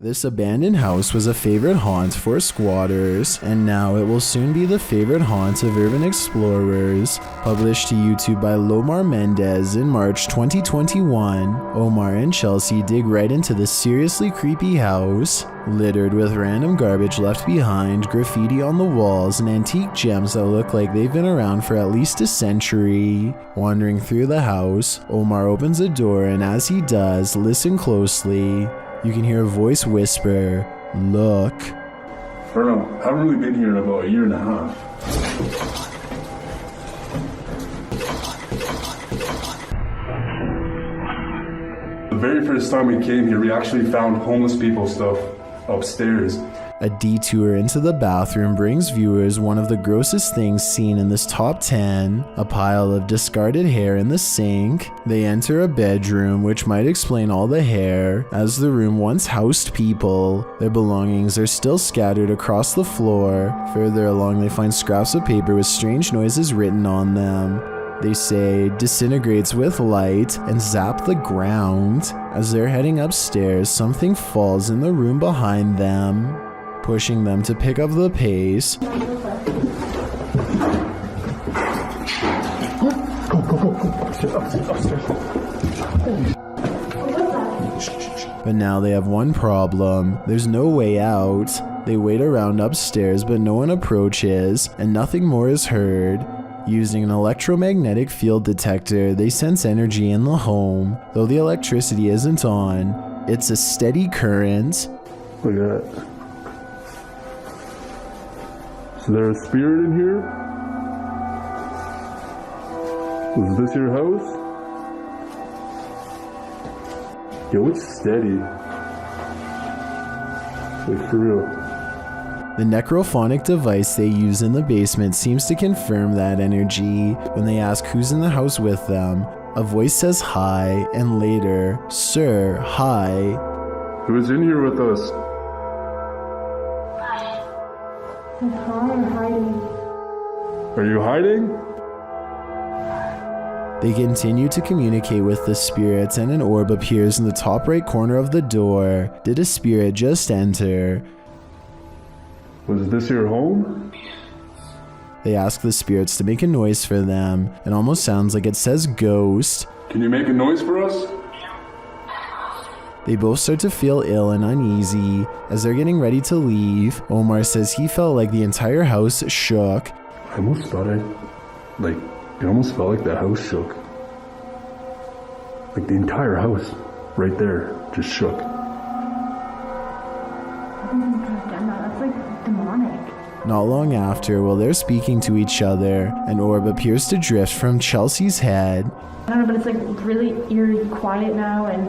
This abandoned house was a favorite haunt for squatters, and now it will soon be the favorite haunt of urban explorers. Published to YouTube by Lomar Mendez in March 2021, Omar and Chelsea dig right into this seriously creepy house, littered with random garbage left behind, graffiti on the walls, and antique gems that look like they've been around for at least a century. Wandering through the house, Omar opens a door, and as he does, listen closely. You can hear a voice whisper, "Look." I don't know, I haven't really been here in about a year and a half. The very first time we came here, we actually found homeless people stuff upstairs. A detour into the bathroom brings viewers one of the grossest things seen in this top 10, a pile of discarded hair in the sink. They enter a bedroom, which might explain all the hair, as the room once housed people. Their belongings are still scattered across the floor. Further along, they find scraps of paper with strange noises written on them. They say, "disintegrates with light," and zap the ground. As they're heading upstairs, something falls in the room behind them, pushing them to pick up the pace. Go. Upstairs. But now they have one problem. There's no way out. They wait around upstairs, but no one approaches, and nothing more is heard. Using an electromagnetic field detector, they sense energy in the home. Though the electricity isn't on, it's a steady current. Look at that. So there's a spirit in here? Was this your house? Yo, it's steady. Like, for real. The necrophonic device they use in the basement seems to confirm that energy. When they ask who's in the house with them, a voice says hi, and later, "Sir, hi." Who's in here with us? I'm hiding. Are you hiding? They continue to communicate with the spirits, and an orb appears in the top right corner of the door. Did a spirit just enter? Was this your home? They ask the spirits to make a noise for them. It almost sounds like it says ghost. Can you make a noise for us? They both start to feel ill and uneasy. As they're getting ready to leave, Omar says he felt like the entire house shook. I almost thought it almost felt like the house shook. Like the entire house, right there, just shook. That's like demonic. Not long after, while they're speaking to each other, an orb appears to drift from Chelsea's head. I don't know, but it's like really eerie quiet now, and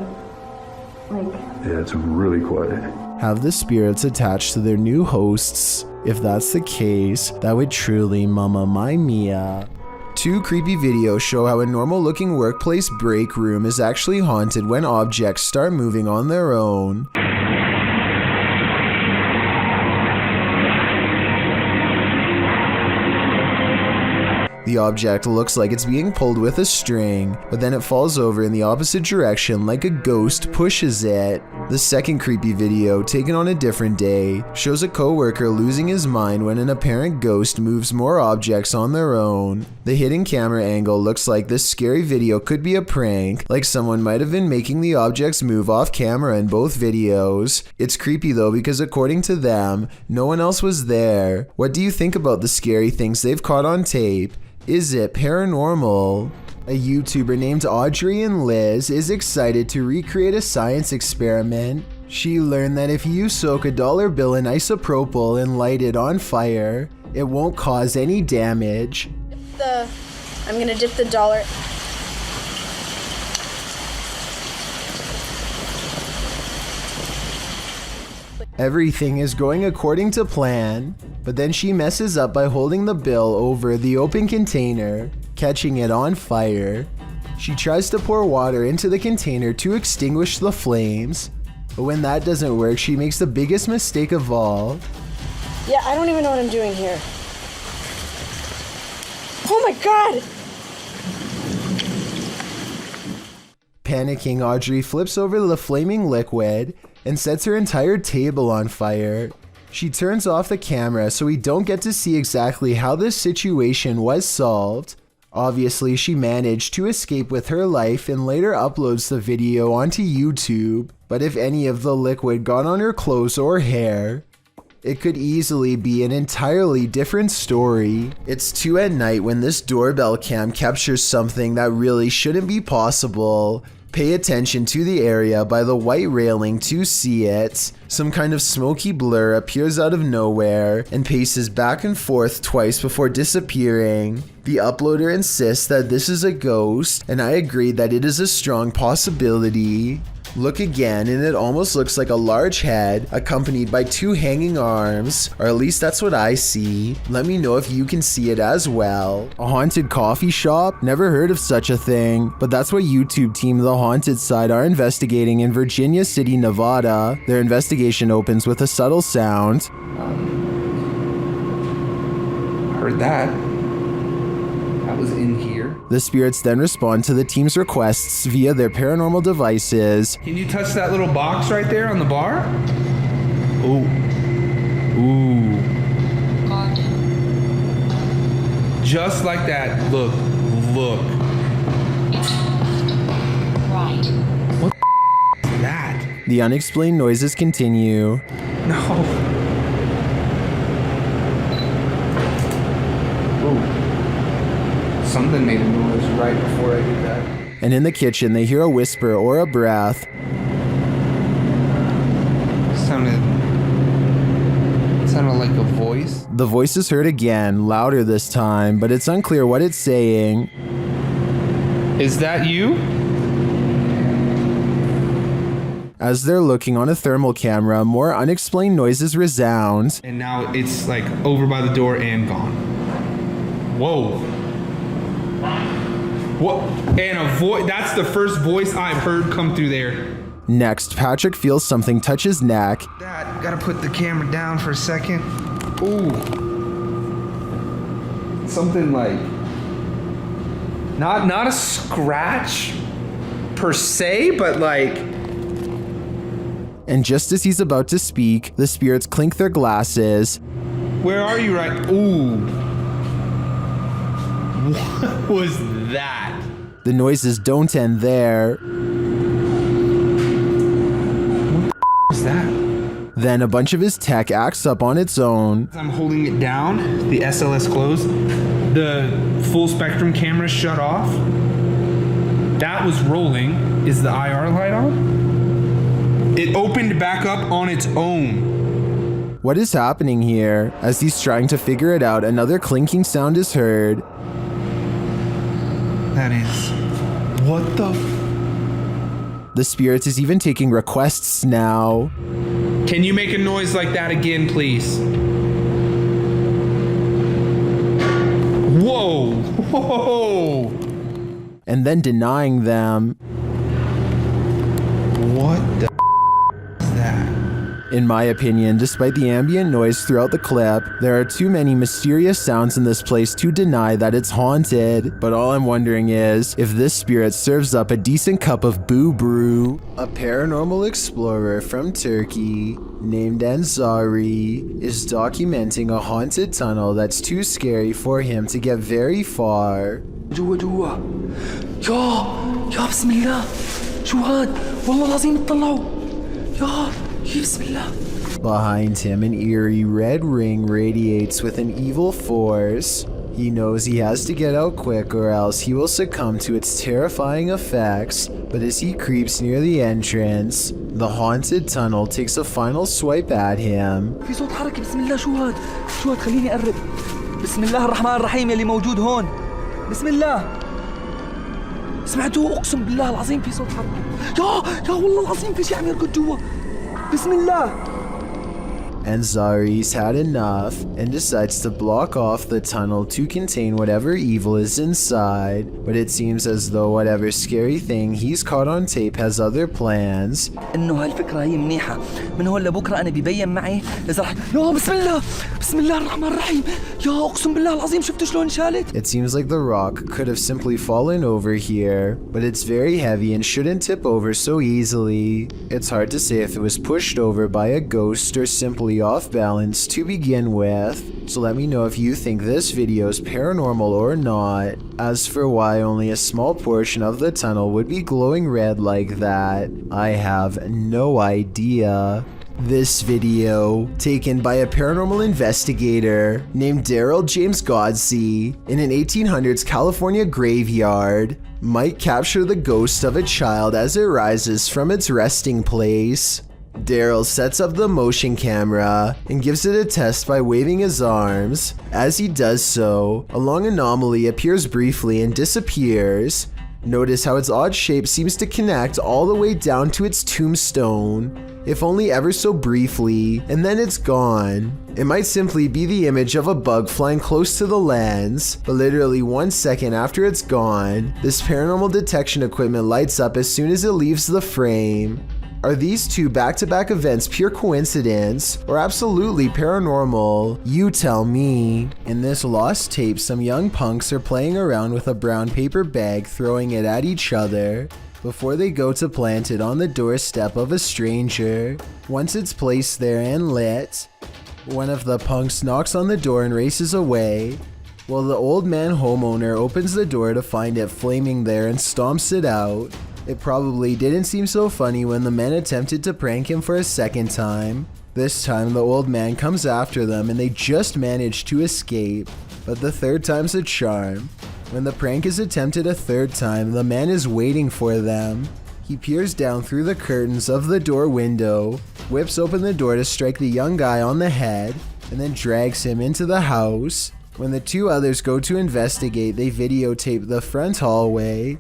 like... Yeah, it's really quiet. Have the spirits attached to their new hosts? If that's the case, that would truly Mamma Mia. Two creepy videos show how a normal-looking workplace break room is actually haunted when objects start moving on their own. The object looks like it's being pulled with a string, but then it falls over in the opposite direction like a ghost pushes it. The second creepy video, taken on a different day, shows a co-worker losing his mind when an apparent ghost moves more objects on their own. The hidden camera angle looks like this scary video could be a prank, like someone might have been making the objects move off camera in both videos. It's creepy though, because according to them, no one else was there. What do you think about the scary things they've caught on tape? Is it paranormal? A YouTuber named Audrey and Liz is excited to recreate a science experiment. She learned that if you soak a dollar bill in isopropyl and light it on fire, it won't cause any damage. I'm gonna dip the dollar. Everything is going according to plan, but then she messes up by holding the bill over the open container, catching it on fire. She tries to pour water into the container to extinguish the flames, but when that doesn't work, she makes the biggest mistake of all. Yeah, I don't even know what I'm doing here. Oh my god! Panicking, Audrey flips over the flaming liquid, and sets her entire table on fire. She turns off the camera so we don't get to see exactly how this situation was solved. Obviously, she managed to escape with her life and later uploads the video onto YouTube, but if any of the liquid got on her clothes or hair, it could easily be an entirely different story. It's 2 at night when this doorbell cam captures something that really shouldn't be possible. Pay attention to the area by the white railing to see it. Some kind of smoky blur appears out of nowhere and paces back and forth twice before disappearing. The uploader insists that this is a ghost, and I agree that it is a strong possibility. Look again and it almost looks like a large head accompanied by 2 hanging arms, or at least that's what I see. Let me know if you can see it as well. A haunted coffee shop? Never heard of such a thing, but that's what YouTube team The Haunted Side are investigating in Virginia City, Nevada. Their investigation opens with a subtle sound. Heard that. That was in here. The spirits then respond to the team's requests via their paranormal devices. Can you touch that little box right there on the bar? Ooh. Ooh. Just like that. Look. Look. Right. What the is that? The unexplained noises continue. No. Ooh. Something made a noise right before I did that. And in the kitchen, they hear a whisper or a breath. Sounded like a voice. The voice is heard again, louder this time, but it's unclear what it's saying. Is that you? As they're looking on a thermal camera, more unexplained noises resound. And now it's like over by the door and gone. Whoa. What? And a voice, that's the first voice I've heard come through there. Next, Patrick feels something touch his neck. Dad, gotta put the camera down for a second. Ooh. Something like, not a scratch per se, but like. And just as he's about to speak, the spirits clink their glasses. Where are you right? Ooh. What was that? The noises don't end there. What was that? Then a bunch of his tech acts up on its own. I'm holding it down, the SLS closed, the full spectrum camera shut off. That was rolling. Is the IR light on? It opened back up on its own. What is happening here? As he's trying to figure it out, another clinking sound is heard. That is. What the? The spirits is even taking requests now. Can you make a noise like that again, please? Whoa! Whoa! And then denying them. What the is that? In my opinion, despite the ambient noise throughout the clip, there are too many mysterious sounds in this place to deny that it's haunted. But all I'm wondering is, if this spirit serves up a decent cup of boo brew. A paranormal explorer from Turkey, named Ansari, is documenting a haunted tunnel that's too scary for him to get very far. جوا يا بسم الله شو هاد والله العظيم اطلعوا يا بسم الله. Behind him, an eerie red ring radiates with an evil force. He knows he has to get out quick or else he will succumb to its terrifying effects, but as he creeps near the entrance, the haunted tunnel takes a final swipe at him. في صوت حركة بسم الله شو هاد خليني أقرب بسم الله الرحمن الرحيم اللي موجود هون بسم الله سمعتوه أقسم بالله العظيم في صوت حركة يا والله العظيم في شيء عم يركض جوا بسم الله. Ansari's had enough and decides to block off the tunnel to contain whatever evil is inside, but it seems as though whatever scary thing he's caught on tape has other plans. إنه هالفكرة هي منيحة من هون لبكرة أنا بيبين معي إذا رح يا بسم الله بسم الله الرحمن الرحيم. يا أقسم بالله العظيم شفتوا شلون شالت. It seems like the rock could have simply fallen over here, but it's very heavy and shouldn't tip over so easily. It's hard to say if it was pushed over by a ghost or simply off balance to begin with, so let me know if you think this video is paranormal or not. As for why only a small portion of the tunnel would be glowing red like that, I have no idea. This video, taken by a paranormal investigator named Daryl James Godsey in an 1800s California graveyard, might capture the ghost of a child as it rises from its resting place. Daryl sets up the motion camera and gives it a test by waving his arms. As he does so, a long anomaly appears briefly and disappears. Notice how its odd shape seems to connect all the way down to its tombstone, if only ever so briefly, and then it's gone. It might simply be the image of a bug flying close to the lens, but literally 1 second after it's gone, this paranormal detection equipment lights up as soon as it leaves the frame. Are these two back-to-back events pure coincidence or absolutely paranormal? You tell me. In this lost tape, some young punks are playing around with a brown paper bag, throwing it at each other before they go to plant it on the doorstep of a stranger. Once it's placed there and lit, one of the punks knocks on the door and races away, while the old man homeowner opens the door to find it flaming there and stomps it out. It probably didn't seem so funny when the men attempted to prank him for a second time. This time the old man comes after them and they just manage to escape, but the third time's a charm. When the prank is attempted a third time, the man is waiting for them. He peers down through the curtains of the door window, whips open the door to strike the young guy on the head, and then drags him into the house. When the two others go to investigate, they videotape the front hallway,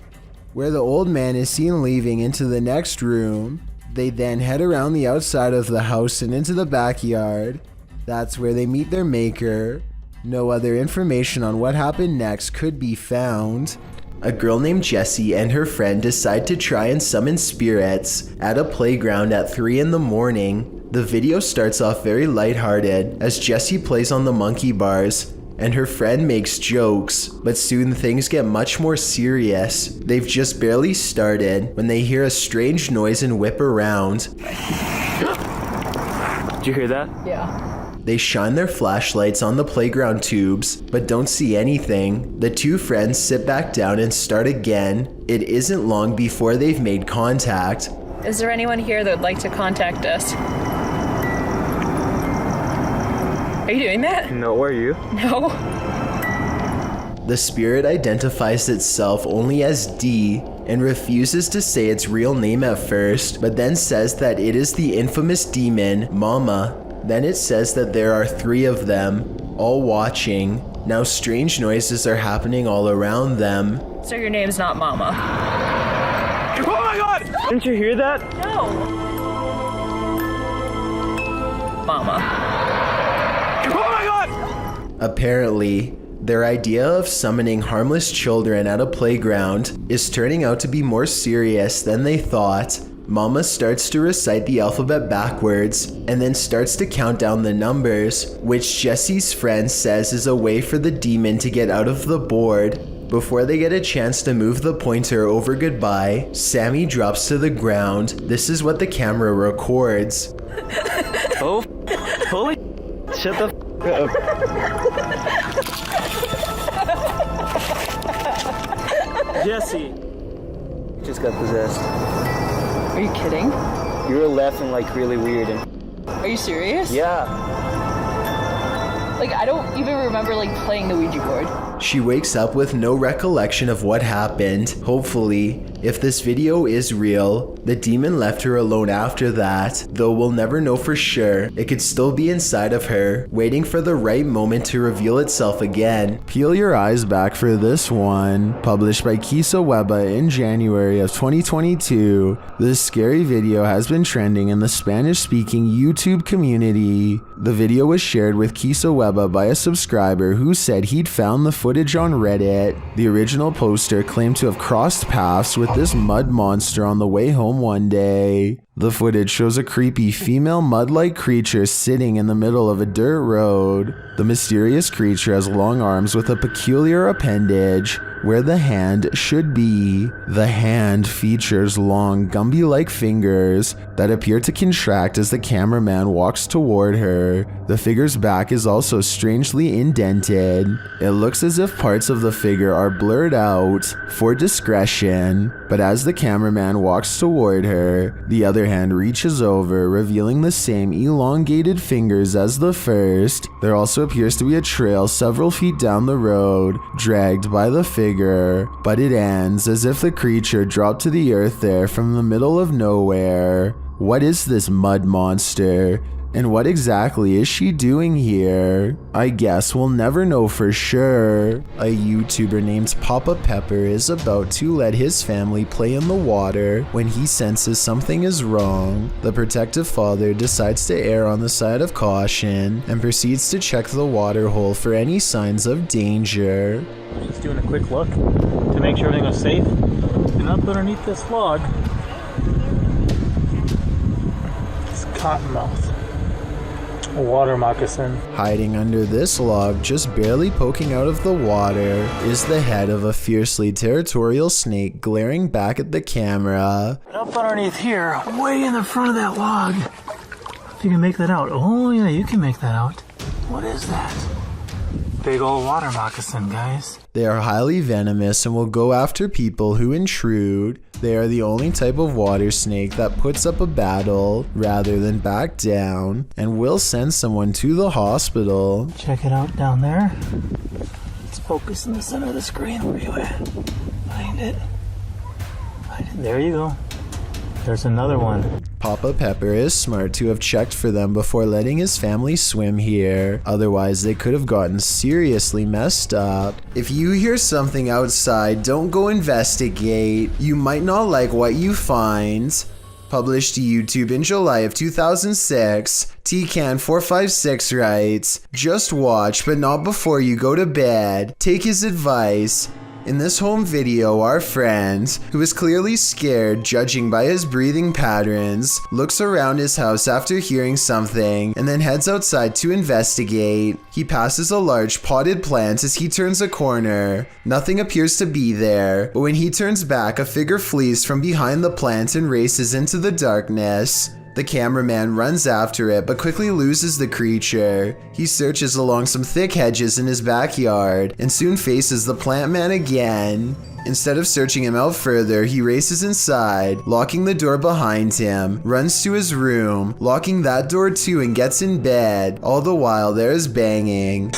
where the old man is seen leaving into the next room. They then head around the outside of the house and into the backyard. That's where they meet their maker. No other information on what happened next could be found. A girl named Jessie and her friend decide to try and summon spirits at a playground at 3 in the morning. The video starts off very lighthearted as Jessie plays on the monkey bars and her friend makes jokes, but soon things get much more serious. They've just barely started when they hear a strange noise and whip around. Did you hear that? Yeah. They shine their flashlights on the playground tubes, but don't see anything. The two friends sit back down and start again. It isn't long before they've made contact. Is there anyone here that would like to contact us? Are you doing that? No, are you? No. The spirit identifies itself only as D and refuses to say its real name at first, but then says that it is the infamous demon, Mama. Then it says that there are 3 of them, all watching. Now strange noises are happening all around them. So your name's not Mama? Oh my god! Didn't you hear that? No. Mama. Apparently, their idea of summoning harmless children at a playground is turning out to be more serious than they thought. Mama starts to recite the alphabet backwards and then starts to count down the numbers, which Jessie's friend says is a way for the demon to get out of the board. Before they get a chance to move the pointer over goodbye, Sammy drops to the ground. This is what the camera records. Oh, holy shut the up. Jesse just got possessed. Are you kidding? You were laughing like really weird and Are you serious? yeah. Like, I don't even remember, like, playing the Ouija board. She wakes up with no recollection of what happened. Hopefully, if this video is real, the demon left her alone after that, though we'll never know for sure. It could still be inside of her, waiting for the right moment to reveal itself again. Peel your eyes back for this one. Published by Kisa Weba in January of 2022, this scary video has been trending in the Spanish-speaking YouTube community. The video was shared with Kisa Weba by a subscriber who said he'd found the footage on Reddit. The original poster claimed to have crossed paths with this mud monster on the way home one day. The footage shows a creepy female mud-like creature sitting in the middle of a dirt road. The mysterious creature has long arms with a peculiar appendage where the hand should be. The hand features long Gumby-like fingers that appear to contract as the cameraman walks toward her. The figure's back is also strangely indented. It looks as if parts of the figure are blurred out for discretion, but as the cameraman walks toward her, the other hand reaches over, revealing the same elongated fingers as the first. There also appears to be a trail several feet down the road, dragged by the figure, but it ends as if the creature dropped to the earth there from the middle of nowhere. What is this mud monster? And what exactly is she doing here? I guess we'll never know for sure. A YouTuber named Papa Pepper is about to let his family play in the water when he senses something is wrong. The protective father decides to err on the side of caution and proceeds to check the water hole for any signs of danger. Just doing a quick look to make sure everything was safe. And up underneath this log is cottonmouth. A water moccasin. Hiding under this log, just barely poking out of the water, is the head of a fiercely territorial snake glaring back at the camera. And up underneath here, way in the front of that log, if you can make that out. Oh yeah, you can make that out. What is that? Big old water moccasin, guys. They are highly venomous and will go after people who intrude. They are the only type of water snake that puts up a battle rather than back down, and will send someone to the hospital. Check it out down there. Let's focus in the center of the screen. Where are you at? Find it. Find it. There you go. There's another one. Papa Pepper is smart to have checked for them before letting his family swim here. Otherwise, they could have gotten seriously messed up. If you hear something outside, don't go investigate. You might not like what you find. Published to YouTube in July of 2006, TCan456 writes, "Just watch, but not before you go to bed. Take his advice." In this home video, our friend, who is clearly scared judging by his breathing patterns, looks around his house after hearing something and then heads outside to investigate. He passes a large potted plant as he turns a corner. Nothing appears to be there, but when he turns back, a figure flees from behind the plant and races into the darkness. The cameraman runs after it but quickly loses the creature. He searches along some thick hedges in his backyard and soon faces the plant man again. Instead of searching him out further, he races inside, locking the door behind him, runs to his room, locking that door too, and gets in bed. All the while there is banging.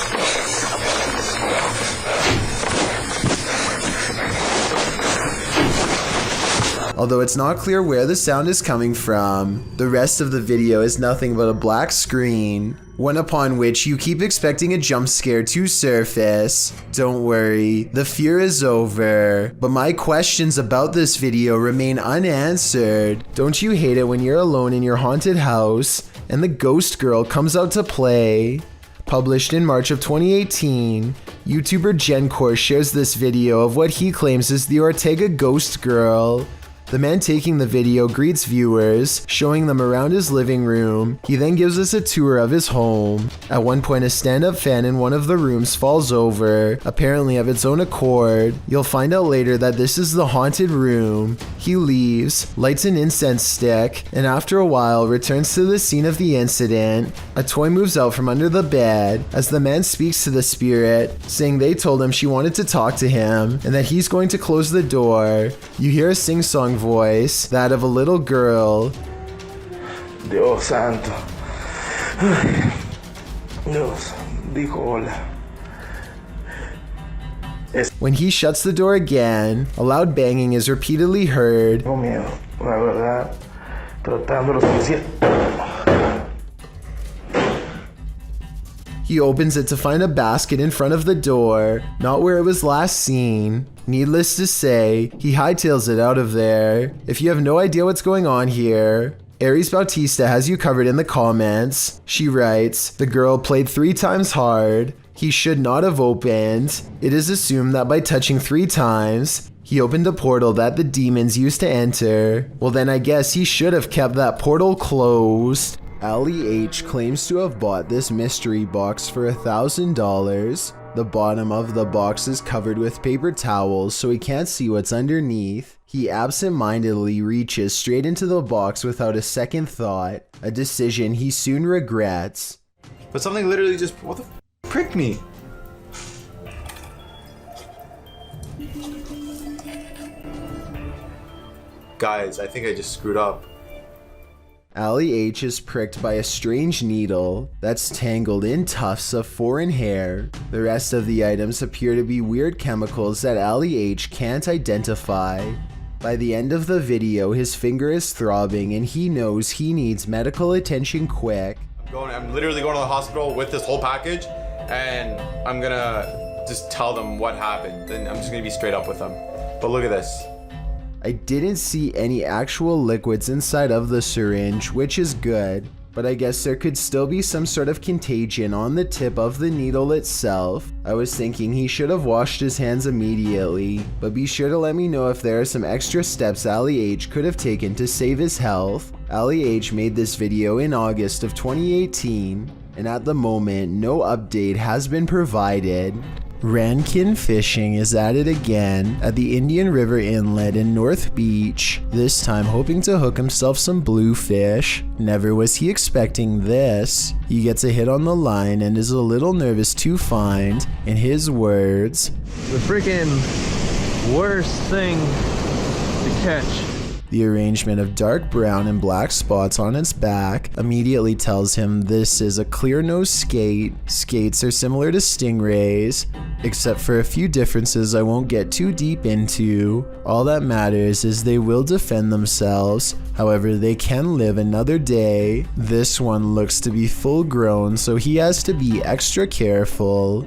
Although it's not clear where the sound is coming from. The rest of the video is nothing but a black screen, one upon which you keep expecting a jump scare to surface. Don't worry, the fear is over, but my questions about this video remain unanswered. Don't you hate it when you're alone in your haunted house and the ghost girl comes out to play? Published in March of 2018, YouTuber Gencor shares this video of what he claims is the Ortega ghost girl. The man taking the video greets viewers, showing them around his living room. He then gives us a tour of his home. At one point, a stand-up fan in one of the rooms falls over, apparently of its own accord. You'll find out later that this is the haunted room. He leaves, lights an incense stick, and after a while returns to the scene of the incident. A toy moves out from under the bed as the man speaks to the spirit, saying they told him she wanted to talk to him and that he's going to close the door. You hear a sing-song voice, that of a little girl. Dios santo. Dios, dijo hola. When he shuts the door again, a loud banging is repeatedly heard. Tengo miedo, la verdad. Tratando lo suficiente. He opens it to find a basket in front of the door, not where it was last seen. Needless to say, he hightails it out of there. If you have no idea what's going on here, Aries Bautista has you covered in the comments. She writes, "The girl played 3 times hard." he should not have opened. It is assumed that by touching 3 times, he opened a portal that the demons used to enter. Well then I guess he should have kept that portal closed. Ali H claims to have bought this mystery box for $1,000. The bottom of the box is covered with paper towels so he can't see what's underneath. He absent-mindedly reaches straight into the box without a second thought, a decision he soon regrets. But something literally just, what the pricked me? Guys, I think I just screwed up. Ali H is pricked by a strange needle that's tangled in tufts of foreign hair. The rest of the items appear to be weird chemicals that Ali H can't identify. By the end of the video, his finger is throbbing and he knows he needs medical attention quick. I'm literally going to the hospital with this whole package, and I'm gonna just tell them what happened, and I'm just gonna be straight up with them. But look at this. I didn't see any actual liquids inside of the syringe, which is good, but I guess there could still be some sort of contagion on the tip of the needle itself. I was thinking he should have washed his hands immediately, but be sure to let me know if there are some extra steps Ali H could have taken to save his health. Ali H made this video in August of 2018, and at the moment, no update has been provided. Rankin Fishing is at it again at the Indian River Inlet in North Beach, this time hoping to hook himself some bluefish. Never was he expecting this. He gets a hit on the line and is a little nervous to find, in his words, The freaking worst thing to catch. The arrangement of dark brown and black spots on its back immediately tells him this is a Clearnose Skate. Skates are similar to stingrays, except for a few differences I won't get too deep into. All that matters is they will defend themselves, however they can live another day. This one looks to be full grown, so he has to be extra careful.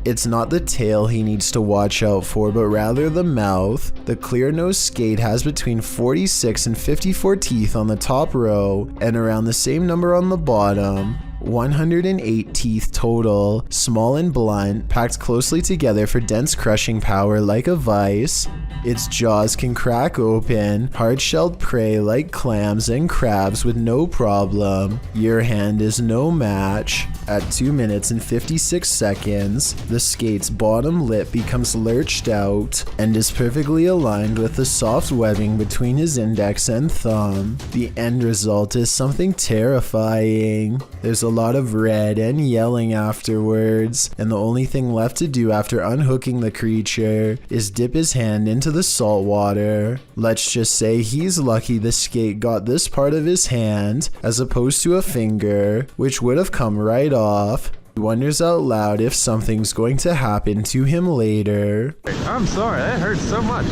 It's not the tail he needs to watch out for, but rather the mouth. The Clearnose Skate has between 46 and 54 teeth on the top row, and around the same number on the bottom. 108 teeth total, small and blunt, packed closely together for dense crushing power like a vice. Its jaws can crack open hard-shelled prey like clams and crabs with no problem. Your hand is no match. At 2 minutes and 56 seconds, the skate's bottom lip becomes lurched out and is perfectly aligned with the soft webbing between his index and thumb. The end result is something terrifying. There's a lot of red and yelling afterwards, and the only thing left to do after unhooking the creature is dip his hand into the salt water. Let's just say he's lucky the skate got this part of his hand as opposed to a finger, which would have come right off. He wonders out loud if something's going to happen to him later. I'm sorry, that hurts so much.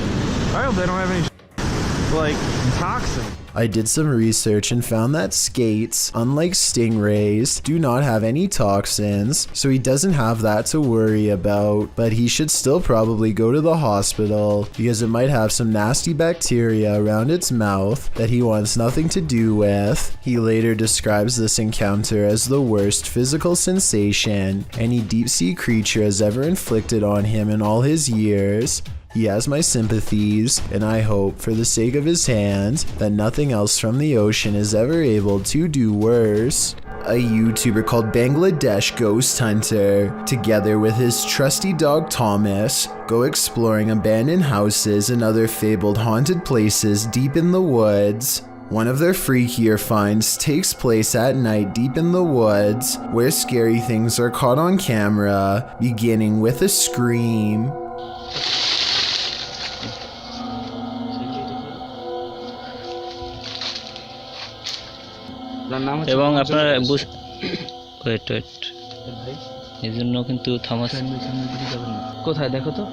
I hope they don't have any like toxin. I did some research and found that skates, unlike stingrays, do not have any toxins, so he doesn't have that to worry about, but he should still probably go to the hospital because it might have some nasty bacteria around its mouth that he wants nothing to do with. He later describes this encounter as the worst physical sensation any deep-sea creature has ever inflicted on him in all his years. He has my sympathies, and I hope, for the sake of his hand, that nothing else from the ocean is ever able to do worse. A YouTuber called Bangladesh Ghost Hunter, together with his trusty dog Thomas, go exploring abandoned houses and other fabled haunted places deep in the woods. One of their freakier finds takes place at night deep in the woods, where scary things are caught on camera, beginning with a scream. এবং আপনারা wait এই জন্য কিন্তু Thomas কোথায় দেখো তো।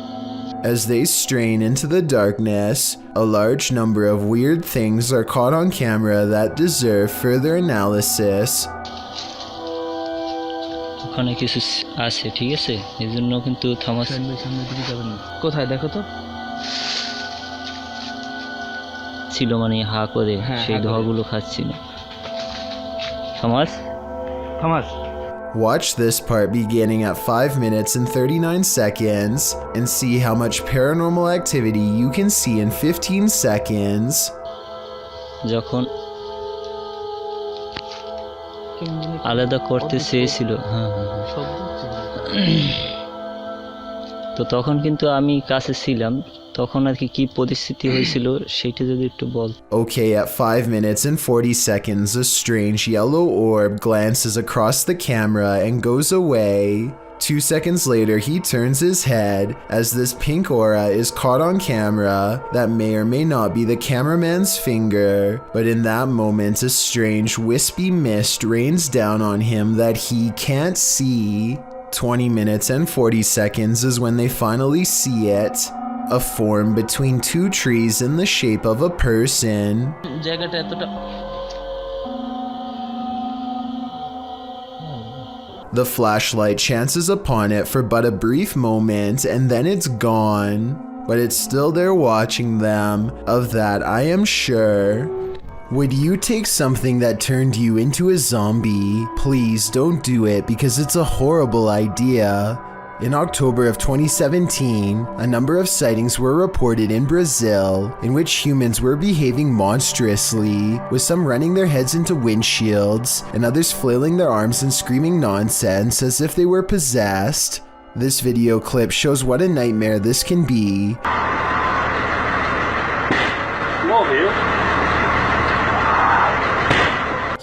As they strain into the darkness, a large number of weird things are caught on camera that deserve further analysis. ওখানে কিছু আছে, ঠিক আছে, এই জন্য কিন্তু থমাস কোথায় দেখো তো ছিল, মানে হা করে সেই ধোঁয়াগুলো খাচ্ছিল। Thomas Thomas. Watch this part beginning at 5 minutes and 39 seconds and see how much paranormal activity you can see in 15 seconds. যখন আলাদা করতে চেয়েছিল তো তখন কিন্তু আমি কাছে ছিলাম তখন আর কি পরিস্থিতি হয়েছিল সেটা যদি একটু বল Okay, at 5 minutes and 40 seconds, a strange yellow orb glances across the camera and goes away. 2 seconds later, he turns his head as this pink aura is caught on camera that may or may not be the cameraman's finger, but in that moment, a strange wispy mist rains down on him that he can't see. 20 minutes and 40 seconds is when they finally see it. A form between two trees in the shape of a person. The flashlight chances upon it for but a brief moment and then it's gone. But it's still there watching them, of that I am sure. Would you take something that turned you into a zombie? Please don't do it because it's a horrible idea. In October of 2017, a number of sightings were reported in Brazil in which humans were behaving monstrously, with some running their heads into windshields and others flailing their arms and screaming nonsense as if they were possessed. This video clip shows what a nightmare this can be.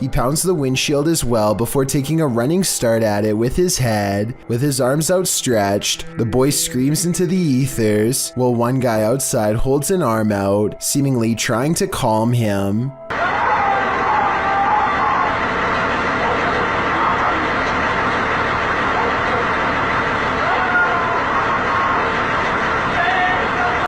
He pounds the windshield as well before taking a running start at it with his head. With his arms outstretched, the boy screams into the ethers, while one guy outside holds an arm out, seemingly trying to calm him.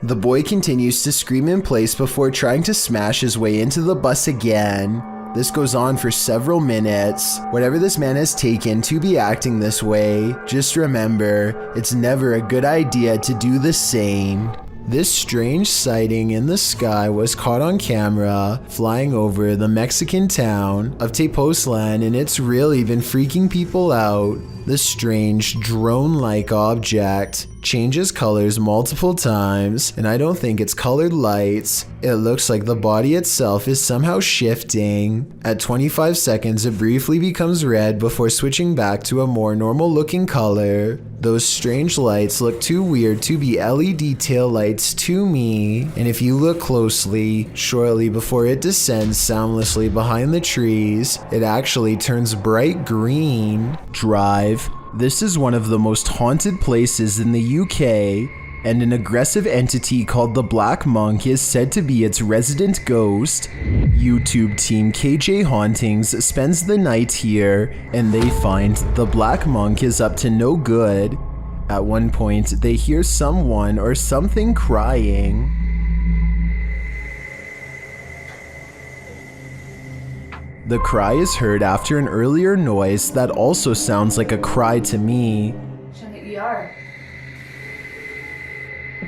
The boy continues to scream in place before trying to smash his way into the bus again. This goes on for several minutes. Whatever this man has taken to be acting this way, just remember, it's never a good idea to do the same. This strange sighting in the sky was caught on camera flying over the Mexican town of Tepoztlan, and it's really been freaking people out. The strange drone-like object changes colors multiple times, and I don't think it's colored lights. It looks like the body itself is somehow shifting. At 25 seconds, it briefly becomes red before switching back to a more normal looking color. Those strange lights look too weird to be LED tail lights to me, and if you look closely, shortly before it descends soundlessly behind the trees, it actually turns bright green. Drive. This is one of the most haunted places in the UK, and an aggressive entity called the Black Monk is said to be its resident ghost. YouTube team KJ Hauntings spends the night here, and they find the Black Monk is up to no good. At one point, they hear someone or something crying. The cry is heard after an earlier noise that also sounds like a cry to me.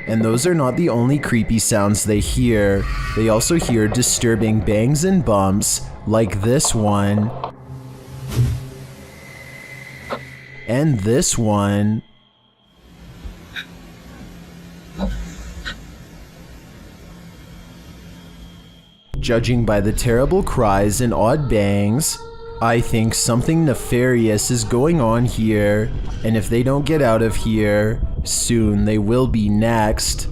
And those are not the only creepy sounds they hear. They also hear disturbing bangs and bumps, like this one. And this one. Judging by the terrible cries and odd bangs, I think something nefarious is going on here, and if they don't get out of here, soon they will be next.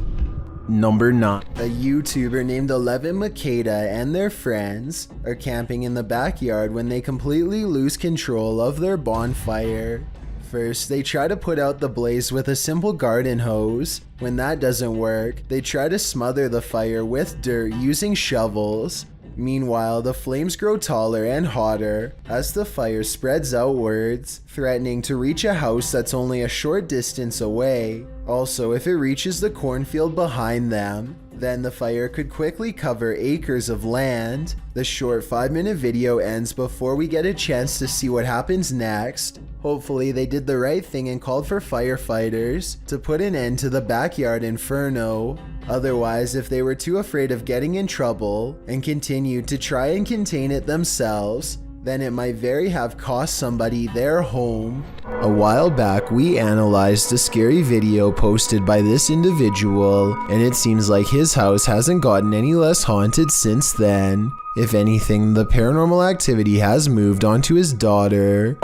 Number 9. A YouTuber named 11 Makeda and their friends are camping in the backyard when they completely lose control of their bonfire. First, they try to put out the blaze with a simple garden hose. When that doesn't work, they try to smother the fire with dirt using shovels. Meanwhile, the flames grow taller and hotter as the fire spreads outwards, threatening to reach a house that's only a short distance away. Also, if it reaches the cornfield behind them, then the fire could quickly cover acres of land. The short 5-minute video ends before we get a chance to see what happens next. Hopefully they did the right thing and called for firefighters to put an end to the backyard inferno. Otherwise, if they were too afraid of getting in trouble and continued to try and contain it themselves, then it might very have cost somebody their home. A while back, we analyzed a scary video posted by this individual, and it seems like his house hasn't gotten any less haunted since then. If anything, the paranormal activity has moved on to his daughter.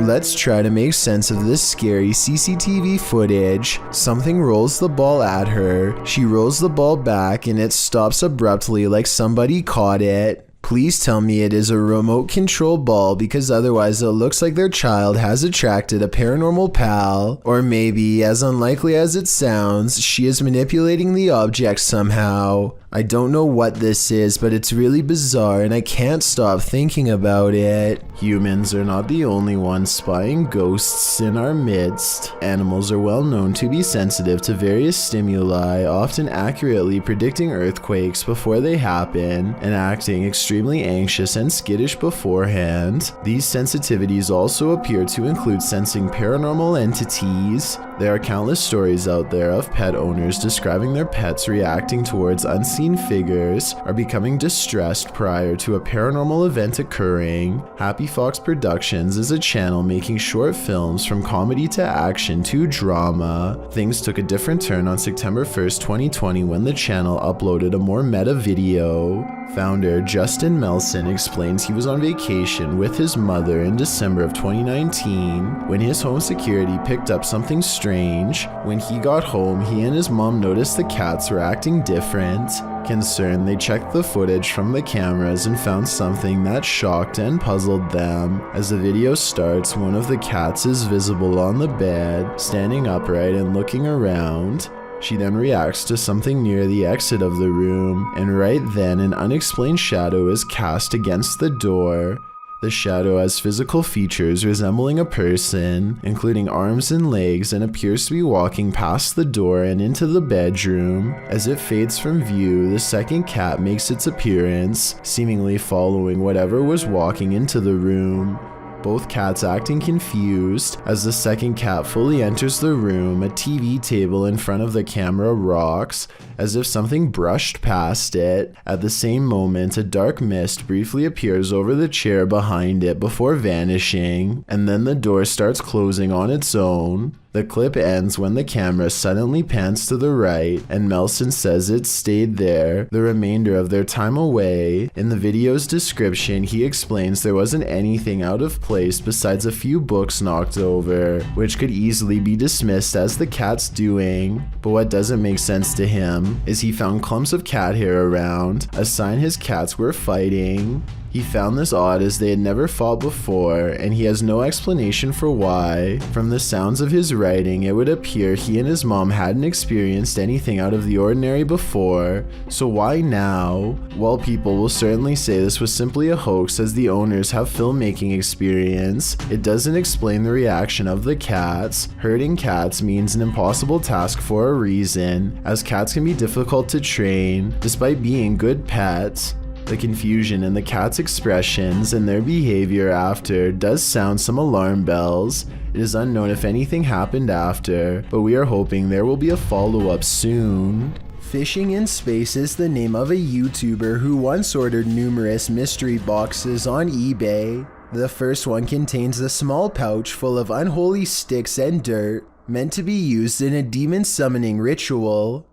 Let's try to make sense of this scary CCTV footage. Something rolls the ball at her. She rolls the ball back and it stops abruptly like somebody caught it. Please tell me it is a remote control ball, because otherwise it looks like their child has attracted a paranormal pal. Or maybe, as unlikely as it sounds, she is manipulating the object somehow. I don't know what this is, but it's really bizarre and I can't stop thinking about it. Humans are not the only ones spying ghosts in our midst. Animals are well known to be sensitive to various stimuli, often accurately predicting earthquakes before they happen and acting extremely anxious and skittish beforehand. These sensitivities also appear to include sensing paranormal entities. There are countless stories out there of pet owners describing their pets reacting towards unseen figures or becoming distressed prior to a paranormal event occurring. Happy Fox Productions is a channel making short films from comedy to action to drama. Things took a different turn on September 1st, 2020 when the channel uploaded a more meta video. Founder Justin Melson explains he was on vacation with his mother in December of 2019 when his home security picked up something strange. When he got home, he and his mom noticed the cats were acting different. Concerned, they checked the footage from the cameras and found something that shocked and puzzled them. As the video starts, one of the cats is visible on the bed, standing upright and looking around. She then reacts to something near the exit of the room, and right then an unexplained shadow is cast against the door. The shadow has physical features resembling a person, including arms and legs, and appears to be walking past the door and into the bedroom. As it fades from view, the second cat makes its appearance, seemingly following whatever was walking into the room. Both cats acting confused. As the second cat fully enters the room, a TV table in front of the camera rocks, as if something brushed past it. At the same moment, a dark mist briefly appears over the chair behind it before vanishing, and then the door starts closing on its own. The clip ends when the camera suddenly pans to the right and Melson says it stayed there the remainder of their time away. In the video's description, he explains there wasn't anything out of place besides a few books knocked over, which could easily be dismissed as the cat's doing. But what doesn't make sense to him is he found clumps of cat hair around, a sign his cats were fighting. He found this odd as they had never fought before, and he has no explanation for why. From the sounds of his writing, it would appear he and his mom hadn't experienced anything out of the ordinary before, so why now? Well, people will certainly say this was simply a hoax as the owners have filmmaking experience. It doesn't explain the reaction of the cats. Herding cats means an impossible task for a reason, as cats can be difficult to train, despite being good pets. The confusion in the cat's expressions and their behavior after does sound some alarm bells. It is unknown if anything happened after, but we are hoping there will be a follow-up soon. Fishing in Space is the name of a YouTuber who once ordered numerous mystery boxes on eBay. The first one contains a small pouch full of unholy sticks and dirt, meant to be used in a demon summoning ritual.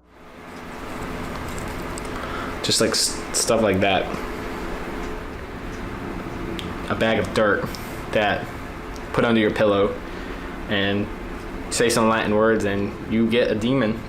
Just like stuff like that. A bag of dirt that put under your pillow and say some Latin words and you get a demon.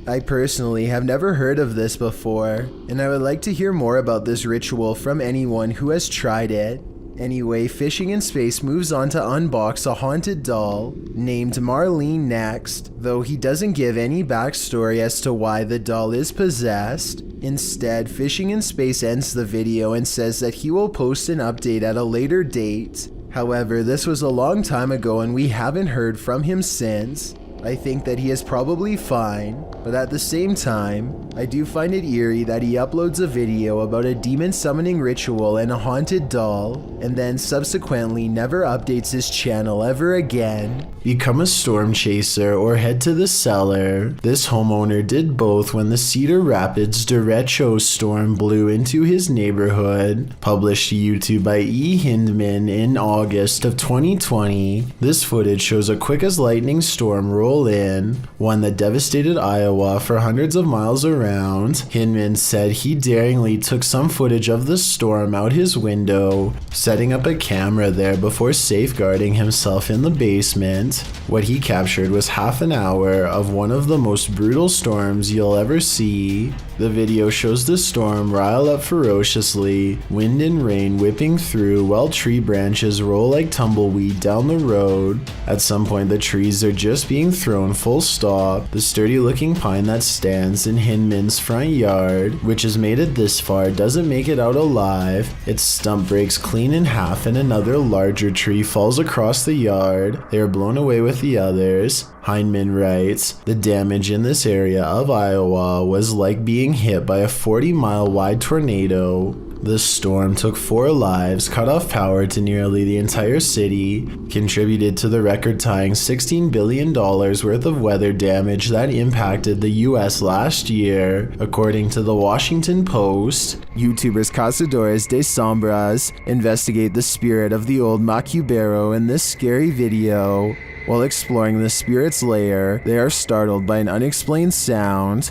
I personally have never heard of this before, and I would like to hear more about this ritual from anyone who has tried it. Anyway, Fishing in Space moves on to unbox a haunted doll named Marlene next, though he doesn't give any backstory as to why the doll is possessed. Instead, Fishing in Space ends the video and says that he will post an update at a later date. However, this was a long time ago and we haven't heard from him since. I think that he is probably fine, but at the same time, I do find it eerie that he uploads a video about a demon summoning ritual and a haunted doll, and then subsequently never updates his channel ever again. Become a storm chaser or head to the cellar. This homeowner did both when the Cedar Rapids derecho storm blew into his neighborhood. Published to YouTube by E. Hindman in August of 2020. This footage shows a quick as lightning storm roll in, one that devastated Iowa for hundreds of miles around. Hindman said he daringly took some footage of the storm out his window, setting up a camera there before safeguarding himself in the basement. What he captured was half an hour of one of the most brutal storms you'll ever see. The video shows the storm rile up ferociously, wind and rain whipping through while tree branches roll like tumbleweed down the road. At some point the trees are just being thrown full stop. The sturdy looking pine that stands in Hindman's front yard, which has made it this far, doesn't make it out alive. Its stump breaks clean in half and another larger tree falls across the yard. They are blown away with the others. Hindman writes, the damage in this area of Iowa was like being hit by a 40-mile wide tornado. The storm took 4 lives, cut off power to nearly the entire city, contributed to the record-tying $16 billion worth of weather damage that impacted the US last year, according to the Washington Post. YouTubers Cazadores de Sombras investigate the spirit of the Old Maku in this scary video. While exploring the spirit's lair, they are startled by an unexplained sound.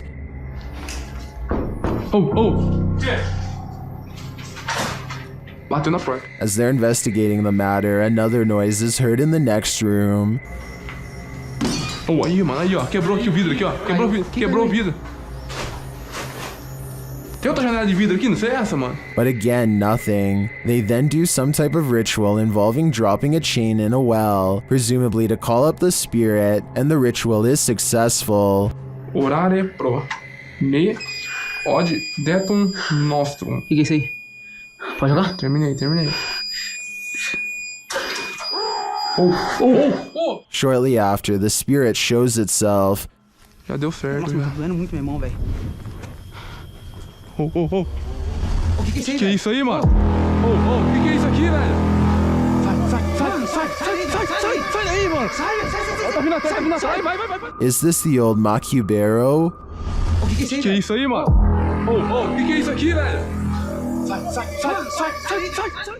As they're investigating the matter, another noise is heard in the next room. Aí, mano, aí, ó. Quebrou aqui o vidro, aqui, ó. Quebrou o vidro. Tem outra janela de vidro aqui, não sei essa, mano. But again, nothing. They then do some type of ritual involving dropping a chain in a well, presumably to call up the spirit, and the ritual is successful. Orare pro me od detum nostrum. O que é isso aí? Pode jogar? Terminei. Shortly after, the spirit shows itself. Já deu certo. Nossa, tá doendo muito minha mão, velho. O que é isso aí, mano? O que é isso aqui, velho? Sai daí, mano! Sai! Tá vindo atrás, vai! Is this the Old Maku? O que é isso aí, mano? O que é isso aqui, velho? Sai!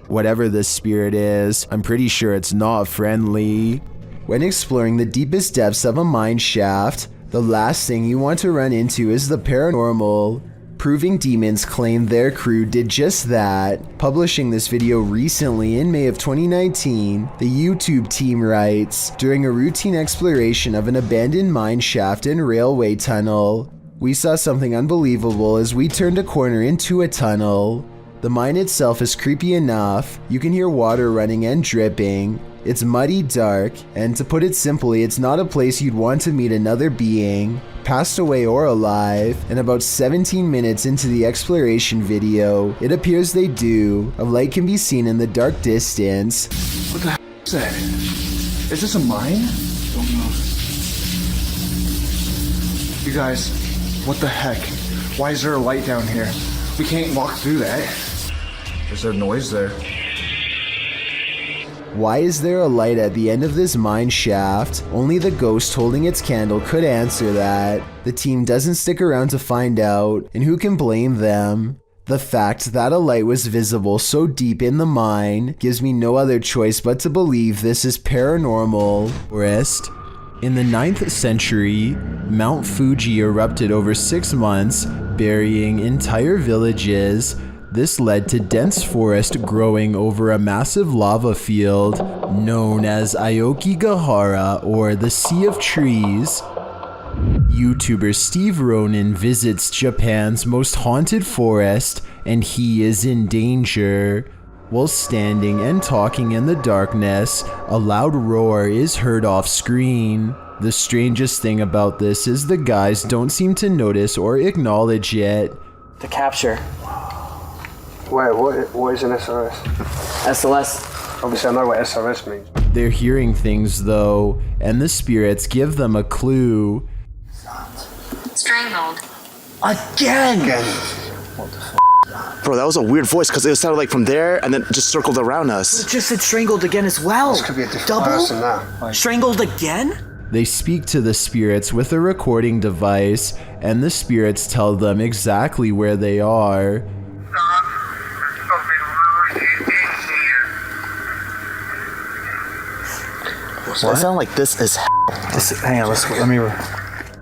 Whatever this spirit is, I'm pretty sure it's not friendly. When exploring the deepest depths of a mine shaft, the last thing you want to run into is the paranormal. Proving Demons claim their crew did just that. Publishing this video recently in May of 2019, the YouTube team writes, during a routine exploration of an abandoned mine shaft and railway tunnel, we saw something unbelievable as we turned a corner into a tunnel. The mine itself is creepy enough. You can hear water running and dripping. It's muddy, dark, and to put it simply, it's not a place you'd want to meet another being, passed away or alive. And about 17 minutes into the exploration video, it appears they do. A light can be seen in the dark distance. What the heck is that? Is this a mine? Don't know. You guys, what the heck? Why is there a light down here? We can't walk through that. Is there noise there? Why is there a light at the end of this mine shaft? Only the ghost holding its candle could answer that. The team doesn't stick around to find out, and who can blame them? The fact that a light was visible so deep in the mine gives me no other choice but to believe this is Paranormal Forest. In the 9th century, Mount Fuji erupted over 6 months, burying entire villages. This led to dense forest growing over a massive lava field known as Aokigahara, or the Sea of Trees. YouTuber Steve Ronan visits Japan's most haunted forest, and he is in danger. While standing and talking in the darkness, a loud roar is heard off screen. The strangest thing about this is the guys don't seem to notice or acknowledge it. The capture. Wait, what is an SRS? SLS. Obviously I know what SRS means. They're hearing things though, and the spirits give them a clue. Strangled. Again! What the f? Bro, that was a weird voice because it sounded like from there and then just circled around us. It just said strangled again as well. This could be a different Double? person now. Strangled again? They speak to the spirits with a recording device, and the spirits tell them exactly where they are. So it sounded like this is hang on, let me...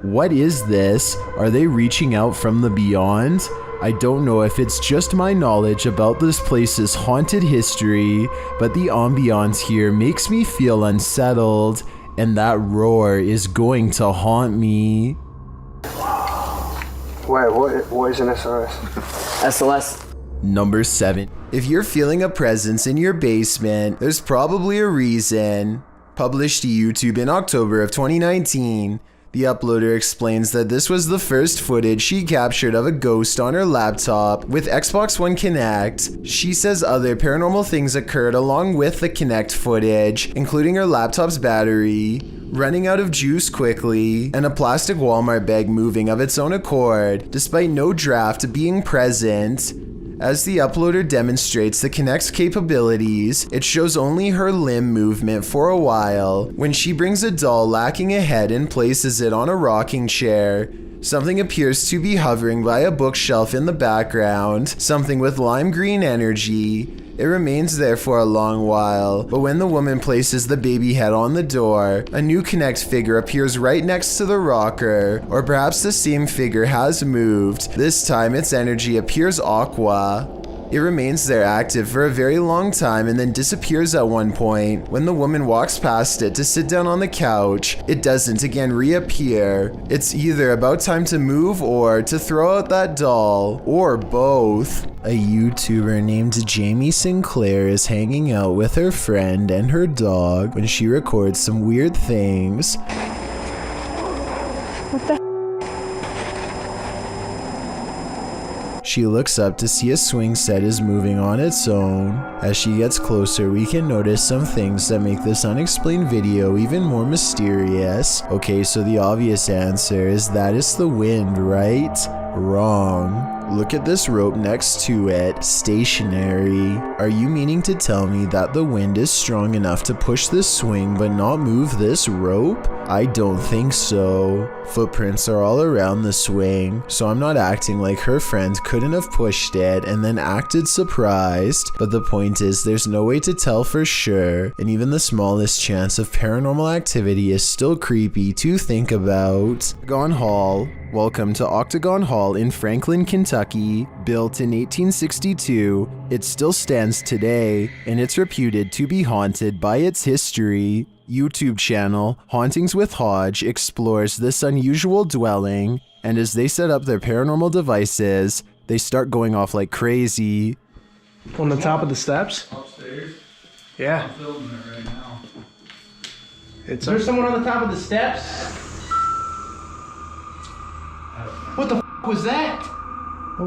What is this? Are they reaching out from the beyond? I don't know if it's just my knowledge about this place's haunted history, but the ambiance here makes me feel unsettled, and that roar is going to haunt me. Wait, what is an SLS? SLS. Number 7. If you're feeling a presence in your basement, there's probably a reason. Published to YouTube in October of 2019, the uploader explains that this was the first footage she captured of a ghost on her laptop with Xbox One Kinect. She says other paranormal things occurred along with the Kinect footage, including her laptop's battery running out of juice quickly, and a plastic Walmart bag moving of its own accord, despite no draft being present. As the uploader demonstrates the Kinect's capabilities, it shows only her limb movement for a while, when she brings a doll lacking a head and places it on a rocking chair. Something appears to be hovering by a bookshelf in the background, something with lime green energy. It remains there for a long while, but when the woman places the baby head on the door, a new Kinect figure appears right next to the rocker, or perhaps the same figure has moved. This time its energy appears aqua. It remains there active for a very long time and then disappears at one point. When the woman walks past it to sit down on the couch, it doesn't again reappear. It's either about time to move or to throw out that doll, or both. A YouTuber named Jamie Sinclair is hanging out with her friend and her dog when she records some weird things. What the? She looks up to see a swing set is moving on its own. As she gets closer, we can notice some things that make this unexplained video even more mysterious. Okay, so the obvious answer is that it's the wind, right? Wrong. Look at this rope next to it, stationary. Are you meaning to tell me that the wind is strong enough to push this swing but not move this rope? I don't think so. Footprints are all around the swing, so I'm not acting like her friend couldn't have pushed it and then acted surprised, but the point is there's no way to tell for sure, and even the smallest chance of paranormal activity is still creepy to think about. Octagon Hall. Welcome to Octagon Hall in Franklin, Kentucky. Built in 1862, it still stands today, and it's reputed to be haunted by its history. YouTube channel Hauntings with Hodge explores this unusual dwelling, and as they set up their paranormal devices, they start going off like crazy. On the top of the steps? Upstairs? Yeah. I'm filming it right now. Is there someone on the top of the steps? What the f was that?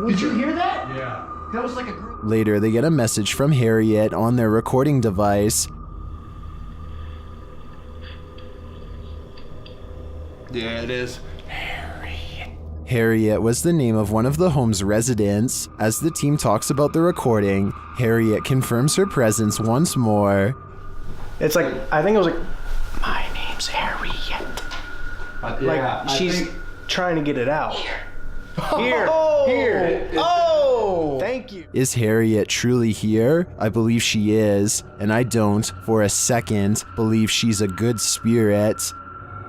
Did you hear that? Yeah. That was like a group. Later, they get a message from Harriet on their recording device. Yeah, it is. Harriet was the name of one of the home's residents. As the team talks about the recording, Harriet confirms her presence once more. It's like, I think it was like, my name's Harriet. Like, she's trying to get it out. Here. Oh! Thank you. Is Harriet truly here? I believe she is, and I don't, for a second, believe she's a good spirit.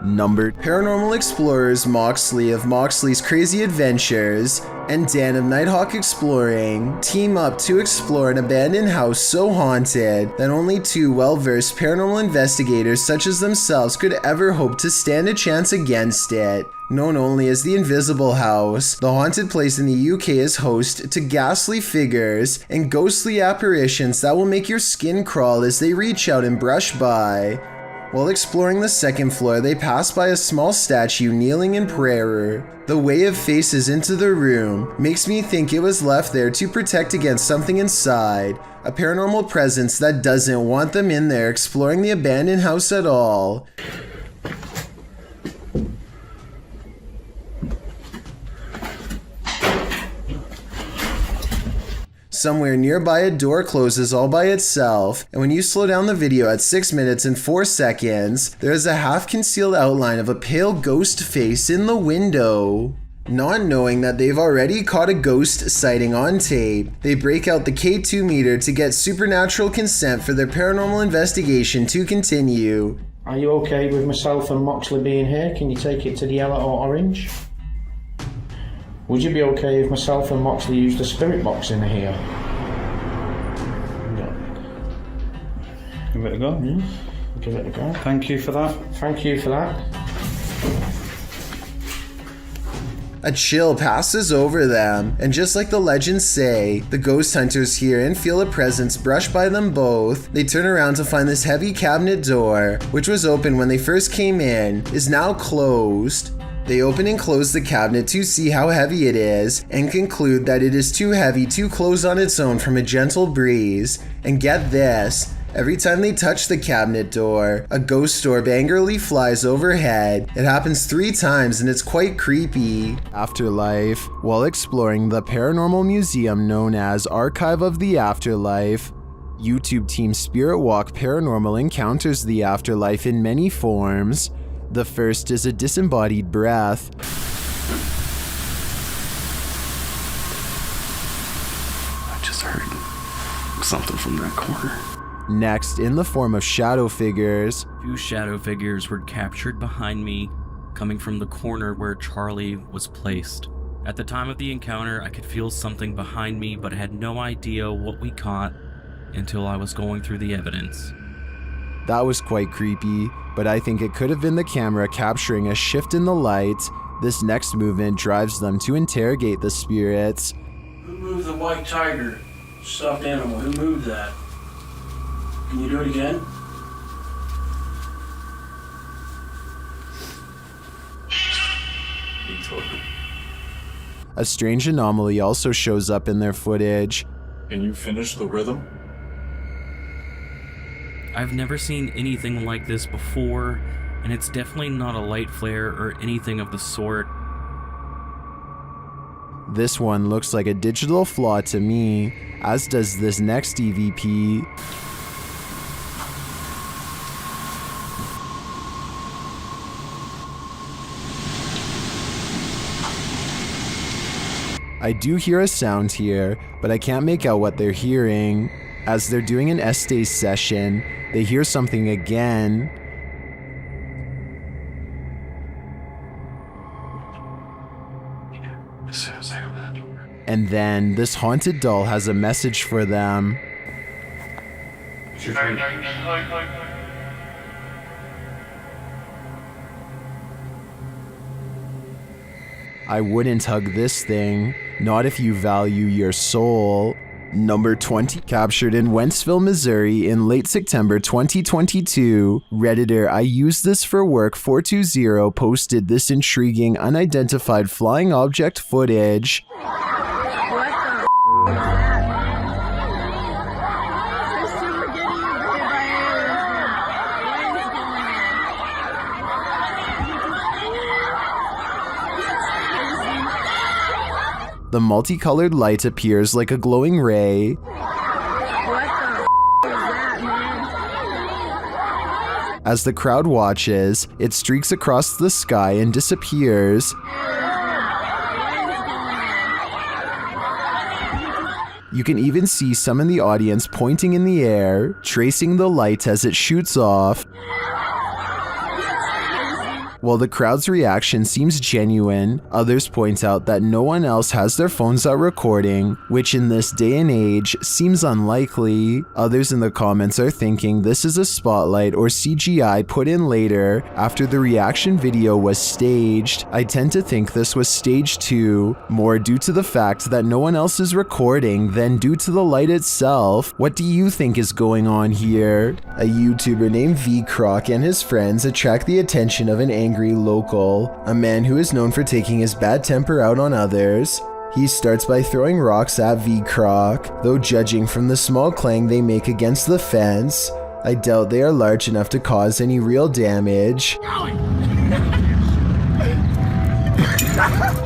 Numbered. Paranormal explorers Moxley of Moxley's Crazy Adventures and Dan of Nighthawk Exploring team up to explore an abandoned house so haunted that only two well-versed paranormal investigators such as themselves could ever hope to stand a chance against it. Known only as the Invisible House, the haunted place in the UK is host to ghastly figures and ghostly apparitions that will make your skin crawl as they reach out and brush by. While exploring the second floor, they pass by a small statue kneeling in prayer. The way it faces into the room makes me think it was left there to protect against something inside, a paranormal presence that doesn't want them in there exploring the abandoned house at all. Somewhere nearby, a door closes all by itself, and when you slow down the video at 6 minutes and 4 seconds, there is a half-concealed outline of a pale ghost face in the window. Not knowing that they've already caught a ghost sighting on tape, they break out the K2 meter to get supernatural consent for their paranormal investigation to continue. Are you okay with myself and Moxley being here? Can you take it to the yellow or orange? Would you be okay if myself and Moxley used the spirit box in here? Give it a go. Give it a go. Thank you for that. Thank you for that. A chill passes over them, and just like the legends say, the ghost hunters hear and feel a presence brush by them both. They turn around to find this heavy cabinet door, which was open when they first came in, is now closed. They open and close the cabinet to see how heavy it is, and conclude that it is too heavy to close on its own from a gentle breeze. And get this, every time they touch the cabinet door, a ghost orb angrily flies overhead. It happens 3 times and it's quite creepy. Afterlife. While exploring the paranormal museum known as Archive of the Afterlife, YouTube team Spirit Walk Paranormal encounters the afterlife in many forms. The first is a disembodied breath. I just heard something from that corner. Next, in the form of shadow figures. 2 shadow figures were captured behind me, coming from the corner where Charlie was placed. At the time of the encounter, I could feel something behind me, but I had no idea what we caught until I was going through the evidence. That was quite creepy, but I think it could have been the camera capturing a shift in the light. This next movement drives them to interrogate the spirits. Who moved the white tiger? Stuffed animal. Who moved that? Can you do it again? A strange anomaly also shows up in their footage. Can you finish the rhythm? I've never seen anything like this before, and it's definitely not a light flare or anything of the sort. This one looks like a digital flaw to me, as does this next EVP. I do hear a sound here, but I can't make out what they're hearing. As they're doing an Estes session, they hear something again. And then this haunted doll has a message for them. I wouldn't hug this thing, not if you value your soul. Number 20, captured in Wentzville, Missouri in late September 2022. Redditor I Use This For Work 420 posted this intriguing unidentified flying object footage. The multicolored light appears like a glowing ray. As the crowd watches, it streaks across the sky and disappears. You can even see some in the audience pointing in the air, tracing the light as it shoots off. While the crowd's reaction seems genuine, others point out that no one else has their phones out recording, which in this day and age seems unlikely. Others in the comments are thinking this is a spotlight or CGI put in later after the reaction video was staged. I tend to think this was staged too, more due to the fact that no one else is recording than due to the light itself. What do you think is going on here? A YouTuber named V-Croc and his friends attract the attention of an angry local, a man who is known for taking his bad temper out on others. He starts by throwing rocks at V-Croc, though judging from the small clang they make against the fence, I doubt they are large enough to cause any real damage.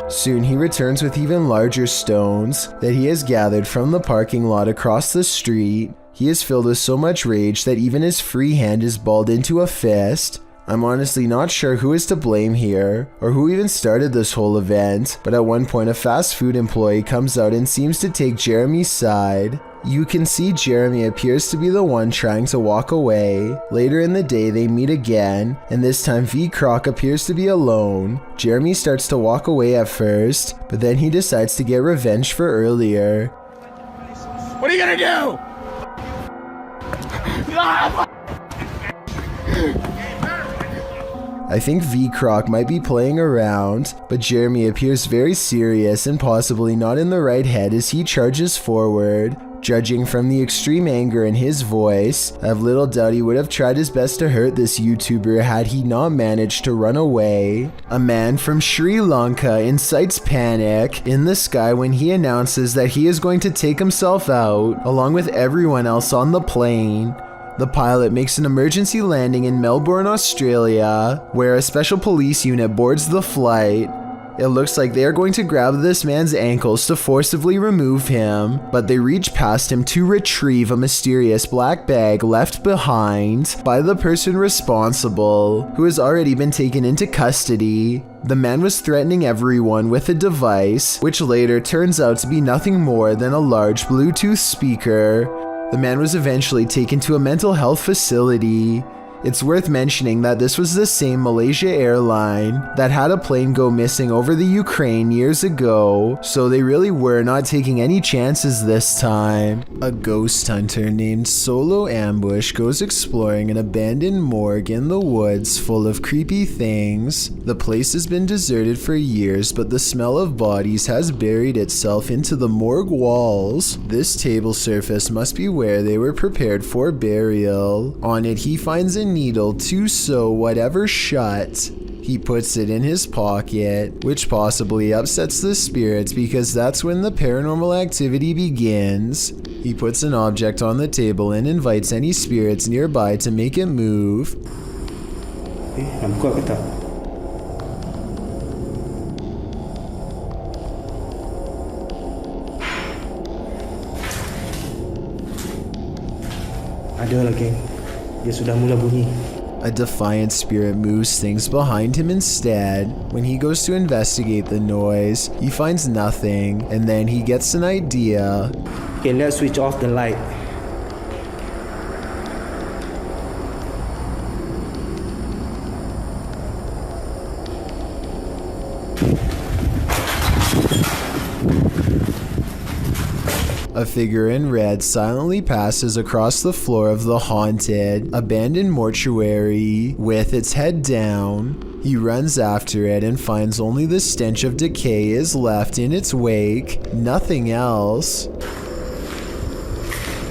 Soon he returns with even larger stones that he has gathered from the parking lot across the street. He is filled with so much rage that even his free hand is balled into a fist. I'm honestly not sure who is to blame here, or who even started this whole event, but at one point a fast food employee comes out and seems to take Jeremy's side. You can see Jeremy appears to be the one trying to walk away. Later in the day they meet again, and this time V-Croc appears to be alone. Jeremy starts to walk away at first, but then he decides to get revenge for earlier. What are you gonna do? I think V-Croc might be playing around, but Jeremy appears very serious and possibly not in the right head as he charges forward. Judging from the extreme anger in his voice, I have little doubt he would have tried his best to hurt this YouTuber had he not managed to run away. A man from Sri Lanka incites panic in the sky when he announces that he is going to take himself out, along with everyone else on the plane. The pilot makes an emergency landing in Melbourne, Australia, where a special police unit boards the flight. It looks like they are going to grab this man's ankles to forcibly remove him, but they reach past him to retrieve a mysterious black bag left behind by the person responsible, who has already been taken into custody. The man was threatening everyone with a device, which later turns out to be nothing more than a large Bluetooth speaker. The man was eventually taken to a mental health facility. It's worth mentioning that this was the same Malaysia airline that had a plane go missing over the Ukraine years ago, so they really were not taking any chances this time. A ghost hunter named Solo Ambush goes exploring an abandoned morgue in the woods full of creepy things. The place has been deserted for years, but the smell of bodies has buried itself into the morgue walls. This table surface must be where they were prepared for burial. On it he finds a needle to sew whatever shut. He puts it in his pocket, which possibly upsets the spirits because that's when the paranormal activity begins. He puts an object on the table and invites any spirits nearby to make it move. Ada lagi. Dia sudah mula bunyi. A defiant spirit moves things behind him instead. When he goes to investigate the noise, he finds nothing, and then he gets an idea. Okay, let's switch off the light. A figure in red silently passes across the floor of the haunted, abandoned mortuary with its head down. He runs after it and finds only the stench of decay is left in its wake, nothing else.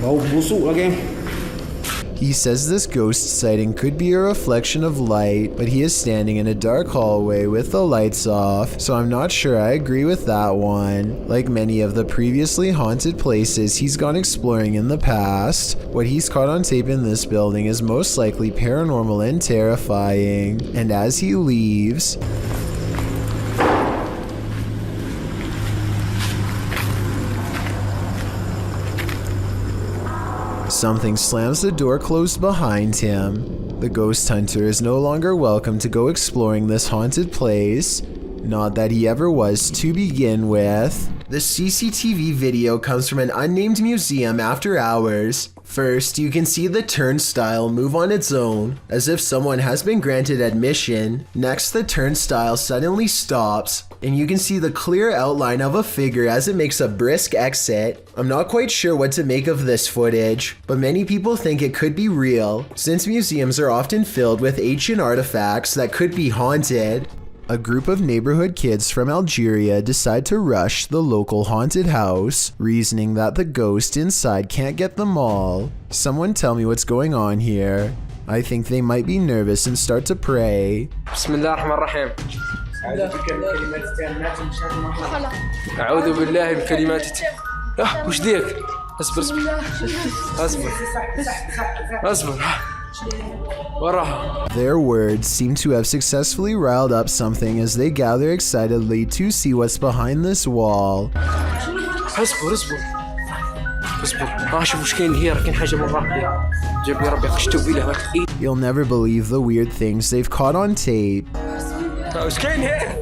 Bau busuk lagi. He says this ghost sighting could be a reflection of light, but he is standing in a dark hallway with the lights off, so I'm not sure I agree with that one. Like many of the previously haunted places he's gone exploring in the past, what he's caught on tape in this building is most likely paranormal and terrifying. And as he leaves, something slams the door closed behind him. The ghost hunter is no longer welcome to go exploring this haunted place. Not that he ever was to begin with. The CCTV video comes from an unnamed museum after hours. First, you can see the turnstile move on its own, as if someone has been granted admission. Next, the turnstile suddenly stops, and you can see the clear outline of a figure as it makes a brisk exit. I'm not quite sure what to make of this footage, but many people think it could be real, since museums are often filled with ancient artifacts that could be haunted. A group of neighborhood kids from Algeria decide to rush the local haunted house, reasoning that the ghost inside can't get them all. Someone tell me what's going on here. I think they might be nervous and start to pray. Bismillahirrahmanirrahim. أعوذ بالله من كلمات وش ذيك؟ اصبر اصبر اصبر وراها. Their words seem to have successfully riled up something as they gather excitedly to see what's behind this wall. اصبر اصبر اصبر شوف وش كاين هي، راه كاين حاجة من ربي جاب لي ربي قشتو بيه. You'll never believe the weird things they've caught on tape. وش كاين هي؟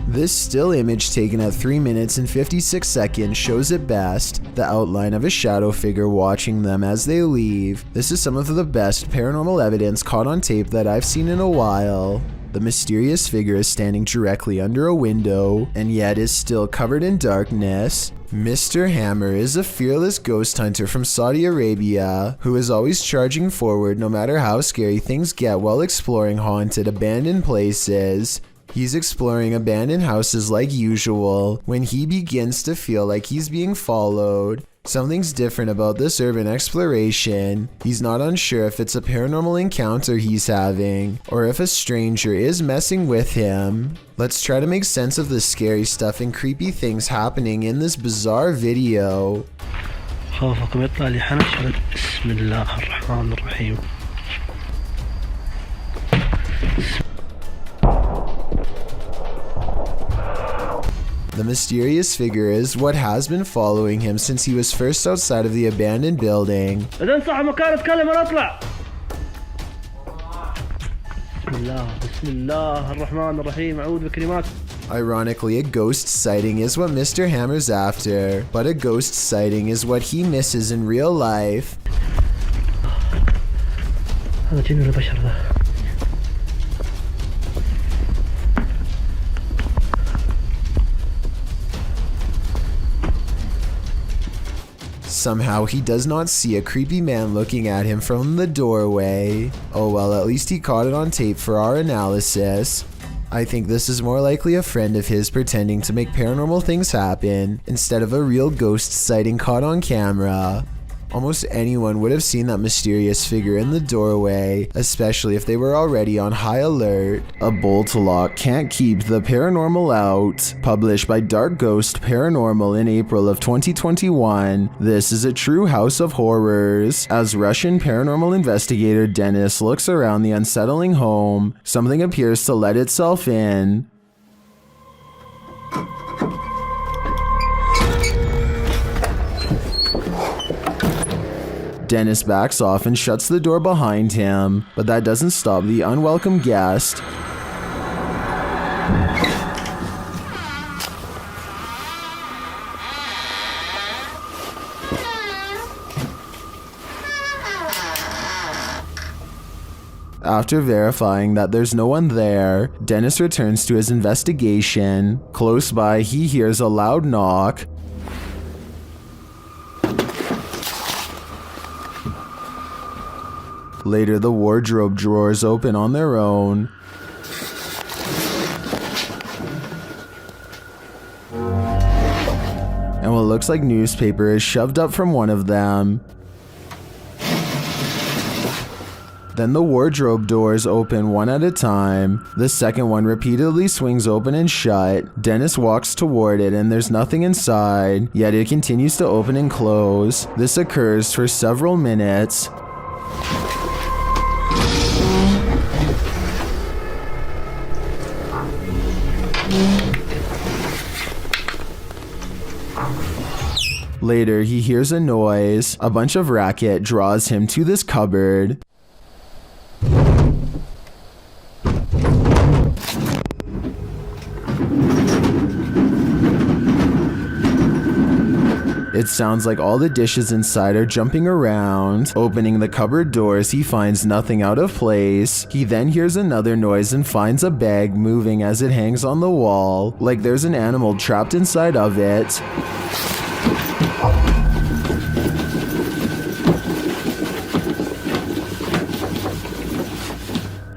This still image taken at 3 minutes and 56 seconds shows at best the outline of a shadow figure watching them as they leave. This is some of the best paranormal evidence caught on tape that I've seen in a while. The mysterious figure is standing directly under a window and yet is still covered in darkness. Mr. Hammer is a fearless ghost hunter from Saudi Arabia who is always charging forward no matter how scary things get while exploring haunted, abandoned places. He's exploring abandoned houses like usual when he begins to feel like he's being followed. Something's different about this urban exploration. He's not unsure if it's a paranormal encounter he's having or if a stranger is messing with him. Let's try to make sense of the scary stuff and creepy things happening in this bizarre video. خوفكم يطلع لي حنشرد. بسم الله الرحمن الرحيم. The mysterious figure is what has been following him since he was first outside of the abandoned building. إذا صح مكان اتكلم ولا اطلع. بسم الله الرحمن الرحيم. أعوذ بكلمات. Ironically, a ghost sighting is what Mr. Hammer's after, but a ghost sighting is what he misses in real life. هذا جن ولا بشر ذا؟ Somehow he does not see a creepy man looking at him from the doorway. Oh well, at least he caught it on tape for our analysis. I think this is more likely a friend of his pretending to make paranormal things happen instead of a real ghost sighting caught on camera. Almost anyone would have seen that mysterious figure in the doorway, especially if they were already on high alert. A bolt lock can't keep the paranormal out. Published by Dark Ghost Paranormal in April of 2021, this is a true house of horrors. As Russian paranormal investigator Dennis looks around the unsettling home, something appears to let itself in. Dennis backs off and shuts the door behind him, but that doesn't stop the unwelcome guest. After verifying that there's no one there, Dennis returns to his investigation. Close by, he hears a loud knock. Later, the wardrobe drawers open on their own. And what looks like newspaper is shoved up from one of them. Then the wardrobe doors open one at a time. The second one repeatedly swings open and shut. Dennis walks toward it and there's nothing inside, yet it continues to open and close. This occurs for several minutes. Later, he hears a noise. A bunch of racket draws him to this cupboard. It sounds like all the dishes inside are jumping around. Opening the cupboard doors, he finds nothing out of place. He then hears another noise and finds a bag moving as it hangs on the wall, like there's an animal trapped inside of it.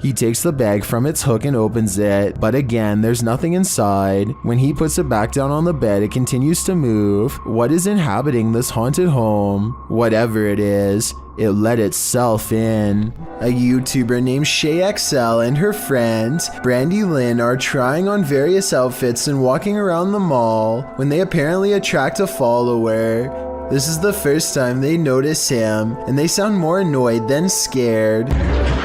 He takes the bag from its hook and opens it, but again, there's nothing inside. When he puts it back down on the bed, it continues to move. What is inhabiting this haunted home? Whatever it is, it let itself in. A YouTuber named ShayXL and her friend, Brandy Lynn, are trying on various outfits and walking around the mall when they apparently attract a follower. This is the first time they notice him, and they sound more annoyed than scared.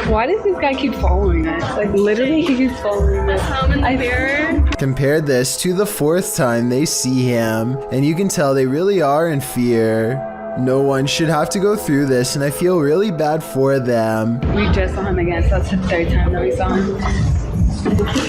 Why does this guy keep following us? Like, literally, he keeps following us. I fear. Compare this to the fourth time they see him, and you can tell they really are in fear. No one should have to go through this, and I feel really bad for them. We just saw him again, so that's the third time that we saw him.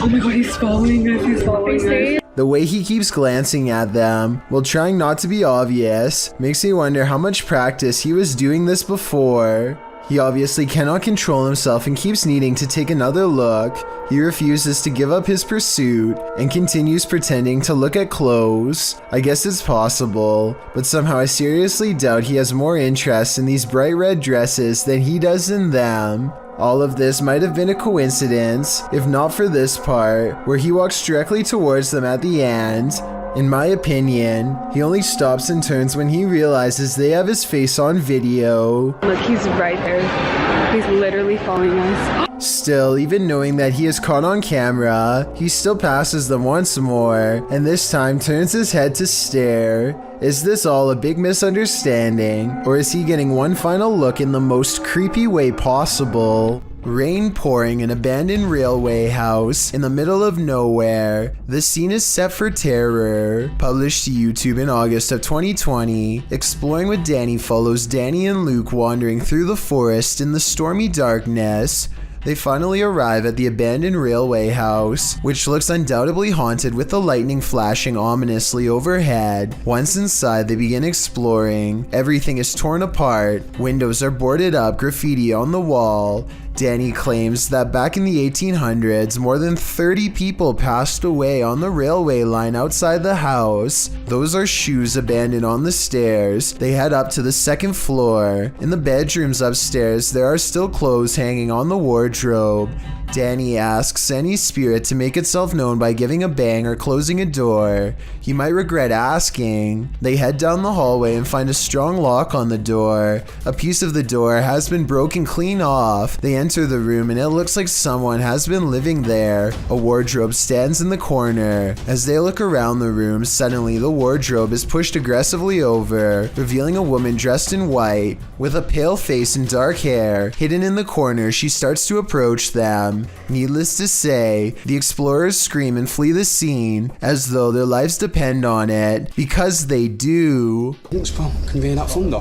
Oh my god, he's following us, he's following us. The way he keeps glancing at them, while trying not to be obvious, makes me wonder how much practice he was doing this before. He obviously cannot control himself and keeps needing to take another look. He refuses to give up his pursuit and continues pretending to look at clothes. I guess it's possible, but somehow I seriously doubt he has more interest in these bright red dresses than he does in them. All of this might have been a coincidence, if not for this part, where he walks directly towards them at the end. In my opinion, he only stops and turns when he realizes they have his face on video. Look, he's right there. He's literally following us. Still, even knowing that he is caught on camera, he still passes them once more, and this time turns his head to stare. Is this all a big misunderstanding, or is he getting one final look in the most creepy way possible? Rain pouring in an abandoned railway house in the middle of nowhere. The scene is set for terror. Published to YouTube in August of 2020, Exploring with Danny follows Danny and Luke wandering through the forest in the stormy darkness. They finally arrive at the abandoned railway house, which looks undoubtedly haunted with the lightning flashing ominously overhead. Once inside, they begin exploring. Everything is torn apart. Windows are boarded up, graffiti on the wall. Danny claims that back in the 1800s, more than 30 people passed away on the railway line outside the house. Those are shoes abandoned on the stairs. They head up to the second floor. In the bedrooms upstairs, there are still clothes hanging on the wardrobe. Danny asks any spirit to make itself known by giving a bang or closing a door. He might regret asking. They head down the hallway and find a strong lock on the door. A piece of the door has been broken clean off. They enter the room and it looks like someone has been living there. A wardrobe stands in the corner. As they look around the room, suddenly the wardrobe is pushed aggressively over, revealing a woman dressed in white, with a pale face and dark hair. Hidden in the corner, she starts to approach them. Needless to say, the explorers scream and flee the scene as though their lives depend on it, because they do. Thanks, pal. Can you hear that thunder?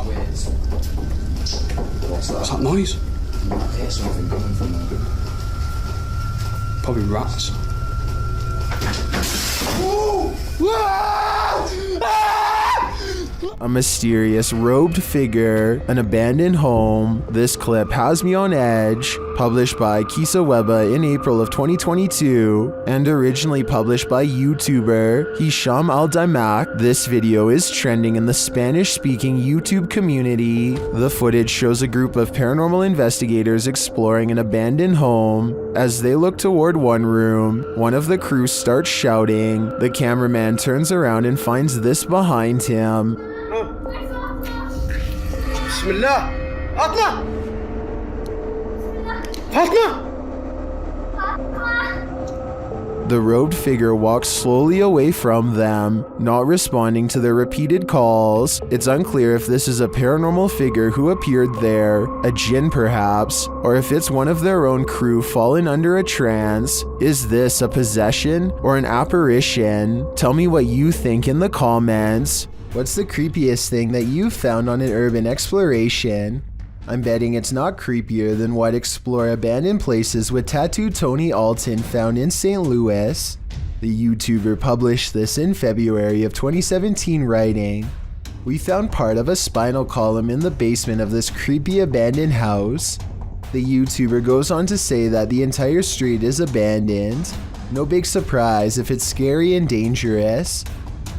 What's that noise? I might hear something coming from there. Probably rats. A mysterious robed figure, an abandoned home. This clip has me on edge. Published by Kisa Weba in April of 2022 and originally published by YouTuber Hisham Al-Daimak. This video is trending in the Spanish-speaking YouTube community. The footage shows a group of paranormal investigators exploring an abandoned home. As they look toward one room, one of the crew starts shouting. The cameraman turns around and finds this behind him. Bismillah. Atla. Fatma. The robed figure walks slowly away from them, not responding to their repeated calls. It's unclear if this is a paranormal figure who appeared there, a jinn perhaps, or if it's one of their own crew fallen under a trance. Is this a possession or an apparition? Tell me what you think in the comments. What's the creepiest thing that you've found on an urban exploration? I'm betting it's not creepier than what Explore Abandoned Places with Tattooed Tony Alton found in St. Louis. The YouTuber published this in February of 2017, writing, We found part of a spinal column in the basement of this creepy abandoned house. The YouTuber goes on to say that the entire street is abandoned. No big surprise if it's scary and dangerous.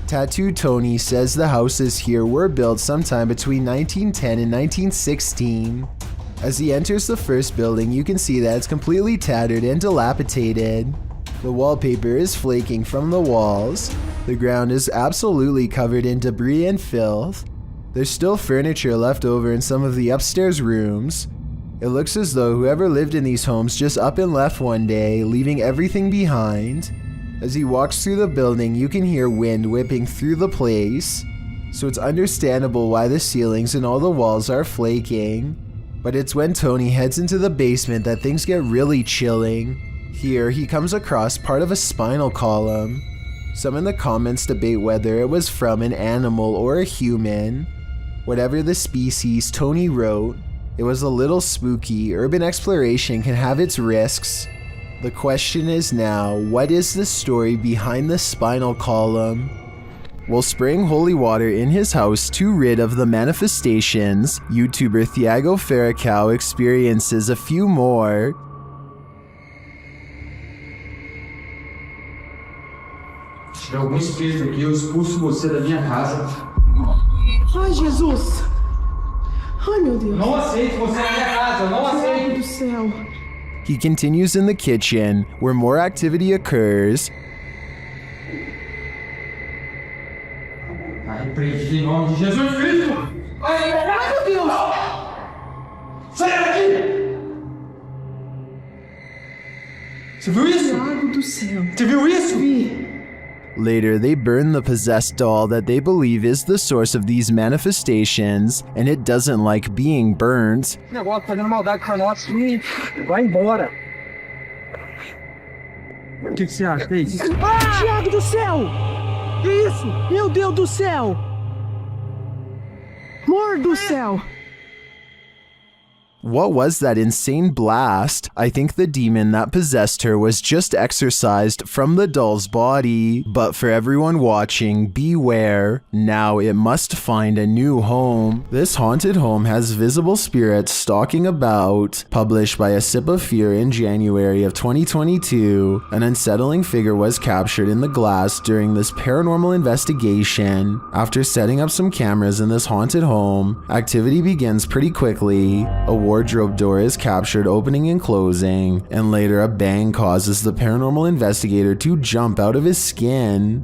Tattoo Tony says the houses here were built sometime between 1910 and 1916. As he enters the first building, you can see that it's completely tattered and dilapidated. The wallpaper is flaking from the walls. The ground is absolutely covered in debris and filth. There's still furniture left over in some of the upstairs rooms. It looks as though whoever lived in these homes just up and left one day, leaving everything behind. As he walks through the building, you can hear wind whipping through the place. So it's understandable why the ceilings and all the walls are flaking. But it's when Tony heads into the basement that things get really chilling. Here, he comes across part of a spinal column. Some in the comments debate whether it was from an animal or a human. Whatever the species, Tony wrote, it was a little spooky. Urban exploration can have its risks. The question is now, what is the story behind the spinal column? While spraying holy water in his house to rid of the manifestations, YouTuber Thiago Ferracao experiences a few more. Se tiver algum espírito aqui, eu expulso você da minha casa. Ai, Jesus! Ai, meu Deus! Não aceito você na minha casa, não aceito! Meu Deus do céu! He continues in the kitchen, where more activity occurs. Repreendido em nome de Jesus Cristo! Ai, meu Deus! Sai daqui! Você viu isso? Lago do céu! Você viu isso? Vi! Later, they burn the possessed doll that they believe is the source of these manifestations, and it doesn't like being burnt. O negócio fazendo maldade pra nós e vai embora. O que você acha? Que é isso? Tiago do céu! Que isso? Meu Deus do céu! Amor do céu! What was that insane blast? I think the demon that possessed her was just exorcised from the doll's body. But for everyone watching, beware. Now it must find a new home. This haunted home has visible spirits stalking about. Published by A Sip of Fear in January of 2022, an unsettling figure was captured in the glass during this paranormal investigation. After setting up some cameras in this haunted home, activity begins pretty quickly. A wardrobe door is captured opening and closing, and later a bang causes the paranormal investigator to jump out of his skin.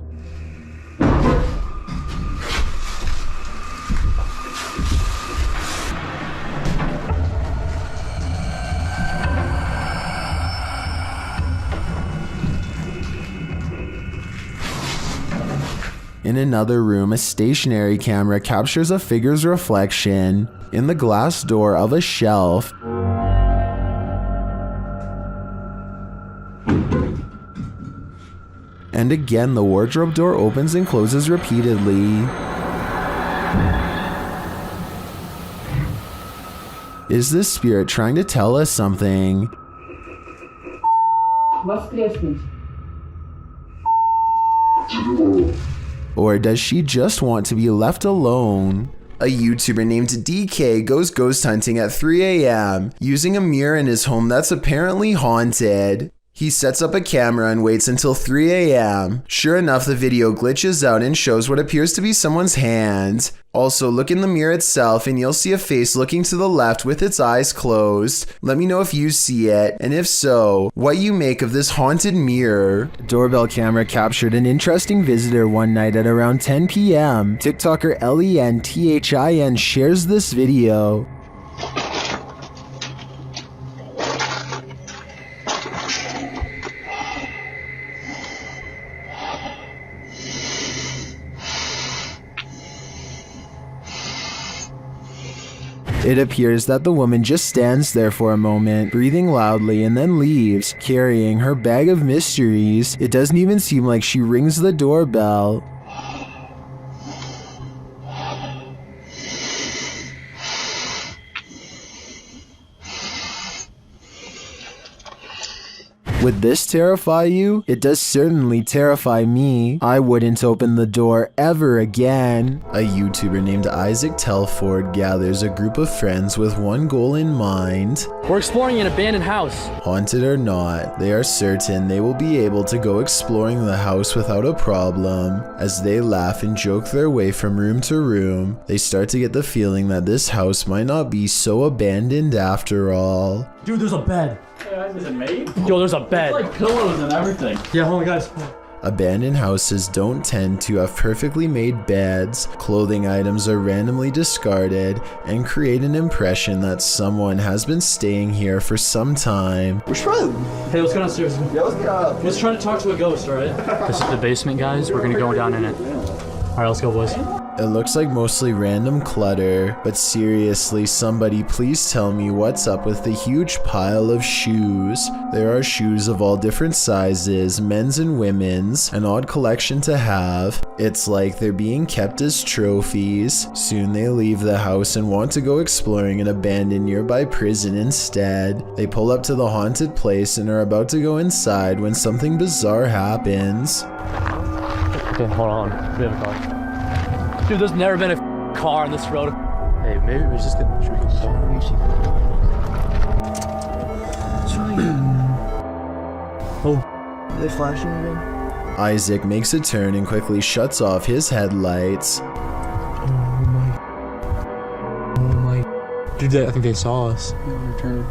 In another room, a stationary camera captures a figure's reflection in the glass door of a shelf. And again, the wardrobe door opens and closes repeatedly. Is this spirit trying to tell us something? Or does she just want to be left alone? A YouTuber named DK goes ghost hunting at 3 a.m. using a mirror in his home that's apparently haunted. He sets up a camera and waits until 3 a.m. Sure enough, the video glitches out and shows what appears to be someone's hand. Also, look in the mirror itself and you'll see a face looking to the left with its eyes closed. Let me know if you see it, and if so, what you make of this haunted mirror. Doorbell camera captured an interesting visitor one night at around 10 p.m. TikToker LENTHIN shares this video. It appears that the woman just stands there for a moment, breathing loudly, and then leaves, carrying her bag of mysteries. It doesn't even seem like she rings the doorbell. Would this terrify you? It does certainly terrify me. I wouldn't open the door ever again. A YouTuber named Isaac Telford gathers a group of friends with one goal in mind. We're exploring an abandoned house. Haunted or not, they are certain they will be able to go exploring the house without a problem. As they laugh and joke their way from room to room, they start to get the feeling that this house might not be so abandoned after all. Dude, there's a bed. Is it made? Yo, there's a bed. There's like pillows and everything. Yeah, hold on, guys. Abandoned houses don't tend to have perfectly made beds, clothing items are randomly discarded, and create an impression that someone has been staying here for some time. We're trying. Hey, let's go downstairs. Yeah, let's get up. Let's try to talk to a ghost, alright? This is the basement, guys. We're gonna go down in it. Alright, let's go, boys. It looks like mostly random clutter, but seriously, somebody please tell me what's up with the huge pile of shoes. There are shoes of all different sizes, men's and women's, an odd collection to have. It's like they're being kept as trophies. Soon they leave the house and want to go exploring an abandoned nearby prison instead. They pull up to the haunted place and are about to go inside when something bizarre happens. Okay, hold on. We have a car. Dude, there's never been a car on this road. Hey, maybe we just get Oh, are they flashing again? Isaac makes a turn and quickly shuts off his headlights. Oh my. Dude, I think they saw us. Okay,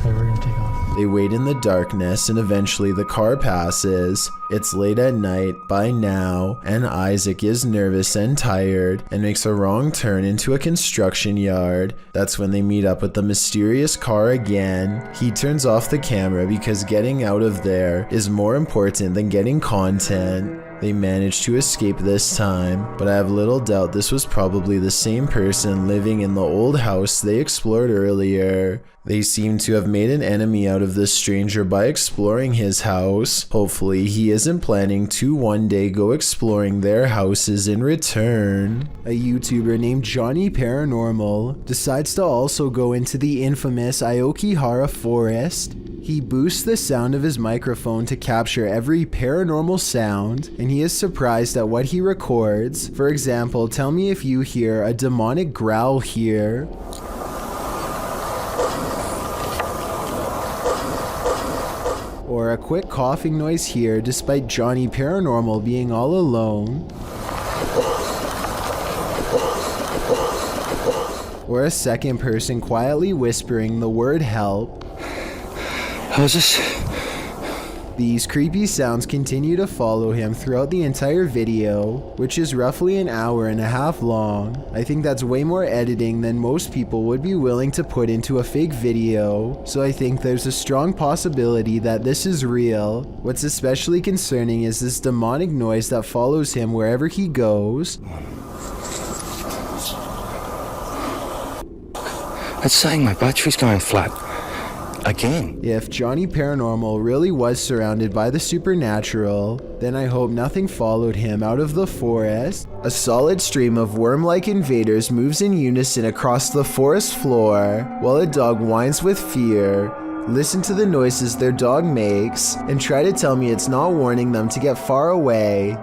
we're gonna take off. They wait in the darkness and eventually the car passes. It's late at night by now, and Isaac is nervous and tired and makes a wrong turn into a construction yard. That's when they meet up with the mysterious car again. He turns off the camera because getting out of there is more important than getting content. They managed to escape this time, but I have little doubt this was probably the same person living in the old house they explored earlier. They seem to have made an enemy out of this stranger by exploring his house. Hopefully he isn't planning to one day go exploring their houses in return. A YouTuber named Johnny Paranormal decides to also go into the infamous Octagon Forest. He boosts the sound of his microphone to capture every paranormal sound, and he is surprised at what he records. For example, tell me if you hear a demonic growl here. Or a quick coughing noise here despite Johnny Paranormal being all alone. Or a second person quietly whispering the word help. How's this? These creepy sounds continue to follow him throughout the entire video, which is roughly an hour and a half long. I think that's way more editing than most people would be willing to put into a fake video, so I think there's a strong possibility that this is real. What's especially concerning is this demonic noise that follows him wherever he goes. That's saying my battery's going flat. Again. If Johnny Paranormal really was surrounded by the supernatural, then I hope nothing followed him out of the forest. A solid stream of worm-like invaders moves in unison across the forest floor, while a dog whines with fear. Listen to the noises their dog makes, and try to tell me it's not warning them to get far away.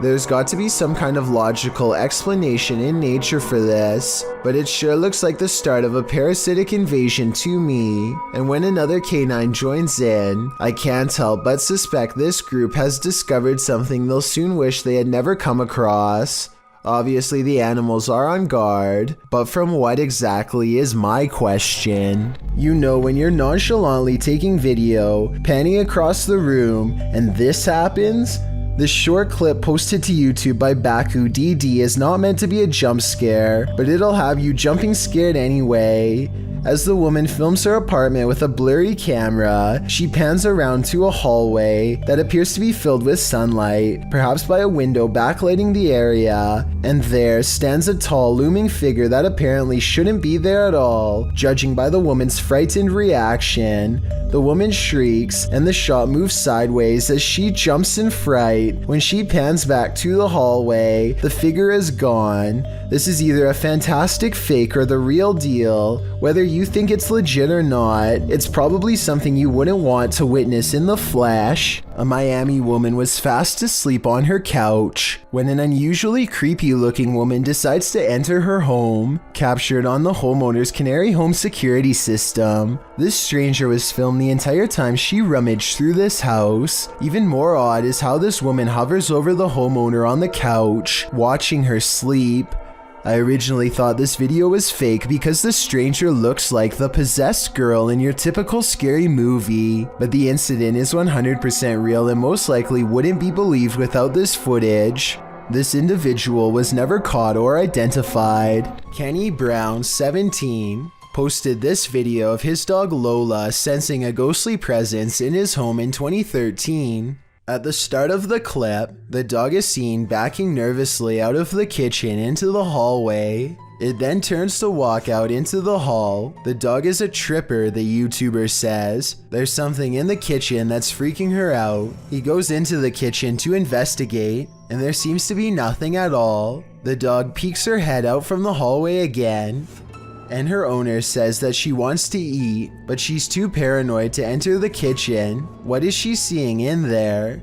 There's got to be some kind of logical explanation in nature for this, but it sure looks like the start of a parasitic invasion to me. And when another canine joins in, I can't help but suspect this group has discovered something they'll soon wish they had never come across. Obviously the animals are on guard, but from what exactly is my question? You know, when you're nonchalantly taking video, panning across the room, and this happens? This short clip posted to YouTube by Baku DD is not meant to be a jump scare, but it'll have you jumping scared anyway. As the woman films her apartment with a blurry camera, she pans around to a hallway that appears to be filled with sunlight, perhaps by a window backlighting the area, and there stands a tall looming figure that apparently shouldn't be there at all, judging by the woman's frightened reaction. The woman shrieks, and the shot moves sideways as she jumps in fright. When she pans back to the hallway, the figure is gone. This is either a fantastic fake or the real deal. Whether you think it's legit or not, it's probably something you wouldn't want to witness in the flesh. A Miami woman was fast asleep on her couch when an unusually creepy looking woman decides to enter her home, captured on the homeowner's Canary home security system. This stranger was filmed the entire time she rummaged through this house. Even more odd is how this woman hovers over the homeowner on the couch, watching her sleep. I originally thought this video was fake because the stranger looks like the possessed girl in your typical scary movie, but the incident is 100% real and most likely wouldn't be believed without this footage. This individual was never caught or identified. Kenny Brown, 17, posted this video of his dog Lola sensing a ghostly presence in his home in 2013. At the start of the clip, the dog is seen backing nervously out of the kitchen into the hallway. It then turns to walk out into the hall. The dog is a tripper, the YouTuber says. There's something in the kitchen that's freaking her out. He goes into the kitchen to investigate, and there seems to be nothing at all. The dog peeks her head out from the hallway again, and her owner says that she wants to eat, but she's too paranoid to enter the kitchen. What is she seeing in there?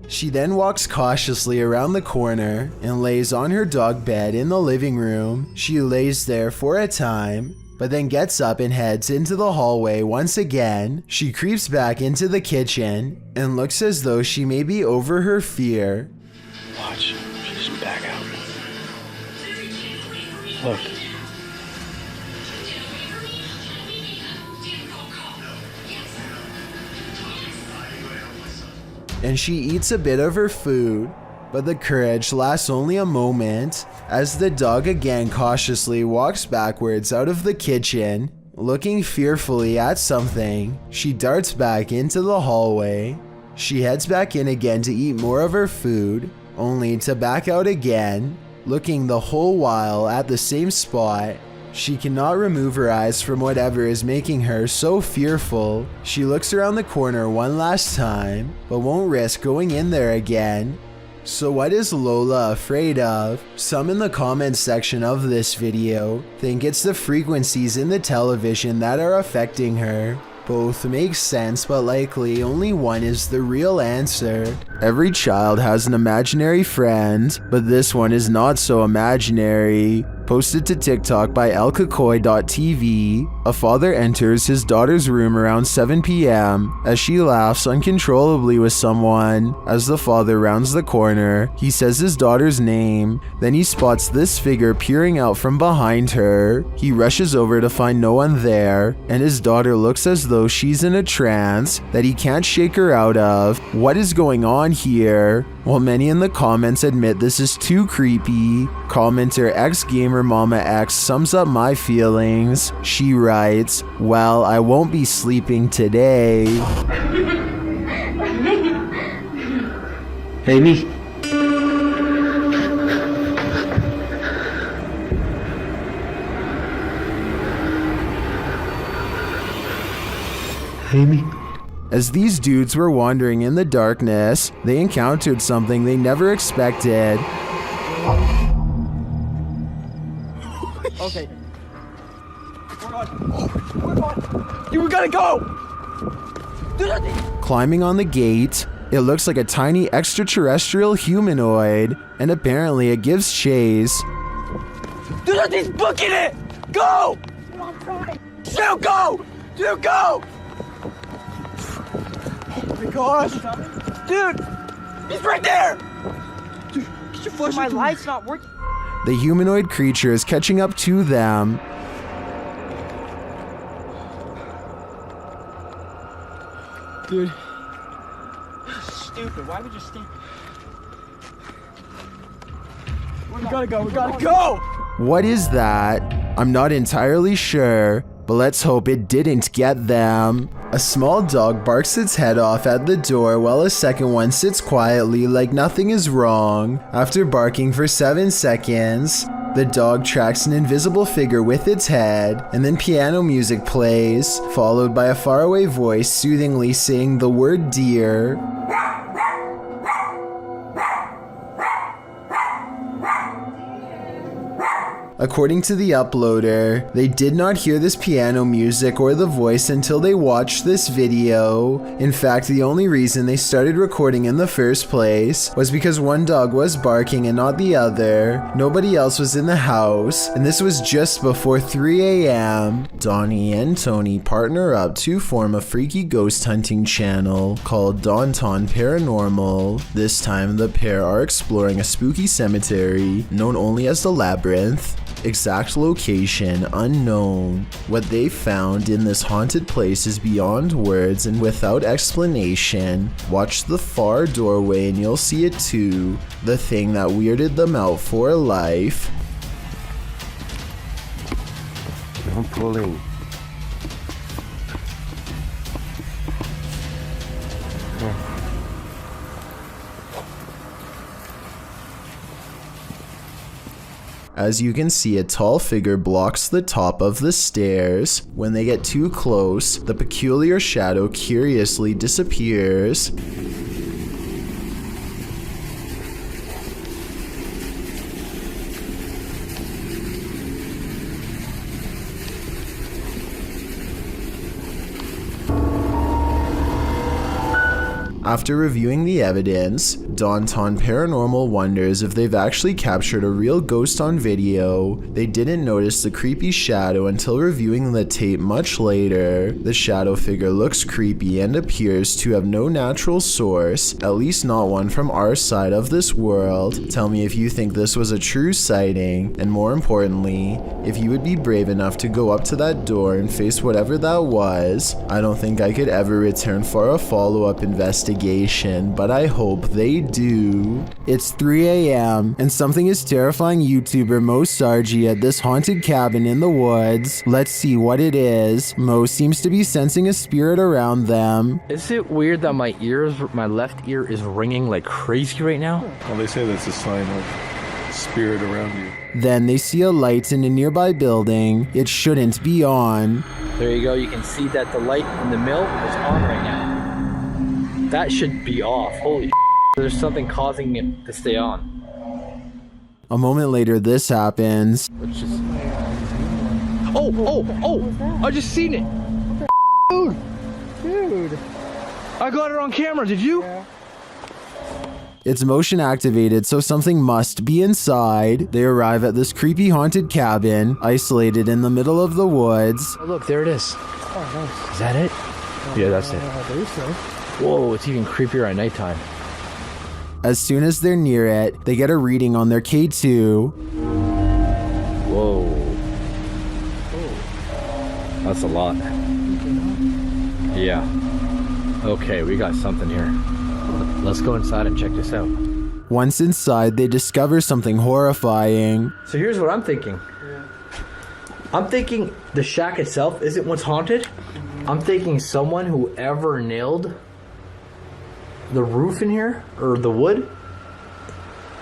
She then walks cautiously around the corner and lays on her dog bed in the living room. She lays there for a time, but then gets up and heads into the hallway once again. She creeps back into the kitchen and looks as though she may be over her fear. Watch, she's back out. Look. And she eats a bit of her food, but the courage lasts only a moment as the dog again cautiously walks backwards out of the kitchen, looking fearfully at something. She darts back into the hallway. She heads back in again to eat more of her food, only to back out again, looking the whole while at the same spot. She cannot remove her eyes from whatever is making her so fearful. She looks around the corner one last time, but won't risk going in there again. So what is Lola afraid of? Some in the comments section of this video think it's the frequencies in the television that are affecting her. Both make sense, but likely only one is the real answer. Every child has an imaginary friend, but this one is not so imaginary. Posted to TikTok by elkakoi.tv, a father enters his daughter's room around 7 p.m. as she laughs uncontrollably with someone. As the father rounds the corner, he says his daughter's name. Then he spots this figure peering out from behind her. He rushes over to find no one there, and his daughter looks as though she's in a trance that he can't shake her out of. What is going on here? While many in the comments admit this is too creepy, commenter xgamermamax sums up my feelings. She writes, "Well, I won't be sleeping today." Hey, me. Hey, me. As these dudes were wandering in the darkness, they encountered something they never expected. Okay. We're on. You gotta go! Climbing on the gate, it looks like a tiny extraterrestrial humanoid, and apparently it gives chase. Dude, he's booking it! Go! Dude, go! Dude, go! Oh my gosh! Dude! He's right there! Dude, get your flashlight. My light's not working. The humanoid creature is catching up to them. Dude. Stupid, why would you stay? We gotta go, we gotta go! What is that? I'm not entirely sure, but let's hope it didn't get them. A small dog barks its head off at the door while a second one sits quietly like nothing is wrong. After barking for 7 seconds, the dog tracks an invisible figure with its head, and then piano music plays, followed by a faraway voice soothingly saying the word deer. According to the uploader, they did not hear this piano music or the voice until they watched this video. In fact, the only reason they started recording in the first place was because one dog was barking and not the other. Nobody else was in the house, and this was just before 3 a.m. Donnie and Tony partner up to form a freaky ghost hunting channel called Downton Paranormal. This time, the pair are exploring a spooky cemetery known only as the Labyrinth. Exact location unknown. What they found in this haunted place is beyond words and without explanation. Watch the far doorway and you'll see it too. The thing that weirded them out for life. Don't pull in. As you can see, a tall figure blocks the top of the stairs. When they get too close, the peculiar shadow curiously disappears. After reviewing the evidence, Downton Paranormal wonders if they've actually captured a real ghost on video. They didn't notice the creepy shadow until reviewing the tape much later. The shadow figure looks creepy and appears to have no natural source, at least not one from our side of this world. Tell me if you think this was a true sighting, and more importantly, if you would be brave enough to go up to that door and face whatever that was. I don't think I could ever return for a follow-up investigation, but I hope they do. It's 3 a.m. and something is terrifying YouTuber Mo Sargi at this haunted cabin in the woods. Let's see what it is. Mo seems to be sensing a spirit around them. Is it weird that my left ear is ringing like crazy right now? Well, they say that's a sign of spirit around you. Then they see a light in a nearby building. It shouldn't be on. There you go. You can see that the light in the mill is on right now. That should be off. Holy shit. There's something causing it to stay on. A moment later, this happens. Oh! I just seen it! Dude! I got it on camera, did you? Yeah. It's motion activated, so something must be inside. They arrive at this creepy haunted cabin, isolated in the middle of the woods. Oh, look, there it is. Oh, nice. Is that it? Yeah, that's it. I believe so. Whoa, it's even creepier at nighttime. As soon as they're near it, they get a reading on their K2. Whoa. That's a lot. Yeah. Okay, we got something here. Let's go inside and check this out. Once inside, they discover something horrifying. So here's what I'm thinking. I'm thinking the shack itself isn't what's haunted. I'm thinking someone who ever nailed the roof in here, or the wood,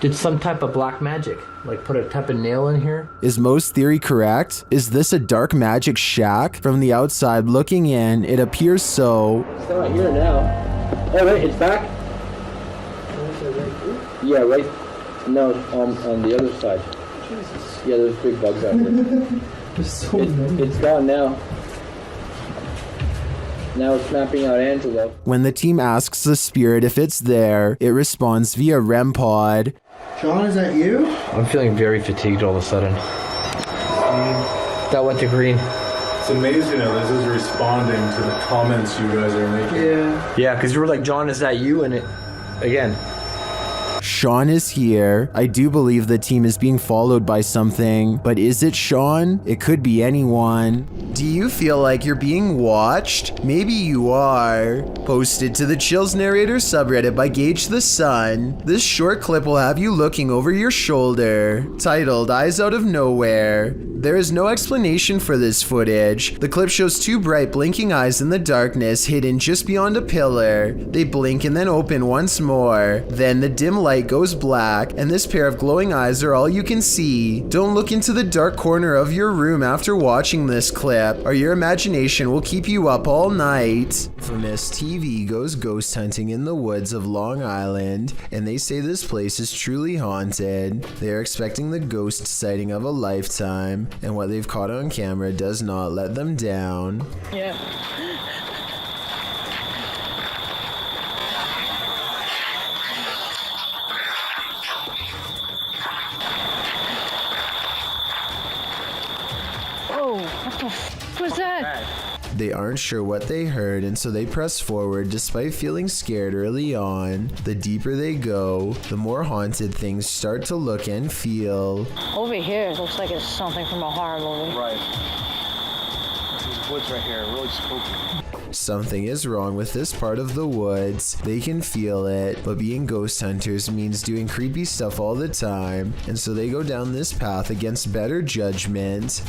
did some type of black magic. Like put a type of nail in here. Is Mo's theory correct? Is this a dark magic shack? From the outside looking in, it appears so. It's not here now. Oh wait, it's back? Yeah, right. No, on the other side. Jesus. Yeah, there's big bugs out here. There's so many. It's gone now. Now it's mapping out Angelo. When the team asks the spirit if it's there, it responds via REM pod. John, is that you? I'm feeling very fatigued all of a sudden. That went to green. It's amazing how this is responding to the comments you guys are making. Yeah. Yeah, because you were like, John, is that you? And it, again. Sean is here. I do believe the team is being followed by something, but is it Sean? It could be anyone. Do you feel like you're being watched? Maybe you are. Posted to the Chills Narrator subreddit by Gage the Sun, this short clip will have you looking over your shoulder. Titled Eyes Out of Nowhere. There is no explanation for this footage. The clip shows two bright blinking eyes in the darkness hidden just beyond a pillar. They blink and then open once more. Then the dim light goes black and this pair of glowing eyes are all you can see. Don't look into the dark corner of your room after watching this clip, or your imagination will keep you up all night. Infamous TV goes ghost hunting in the woods of Long Island, and they say this place is truly haunted. They are expecting the ghost sighting of a lifetime, and what they've caught on camera does not let them down. Yeah. Oh, what the f was that? They aren't sure what they heard, and so they press forward despite feeling scared early on. The deeper they go, the more haunted things start to look and feel. Over here, it looks like it's something from a horror movie. Right. These woods right here are really spooky. Something is wrong with this part of the woods. They can feel it, but being ghost hunters means doing creepy stuff all the time, and so they go down this path against better judgment.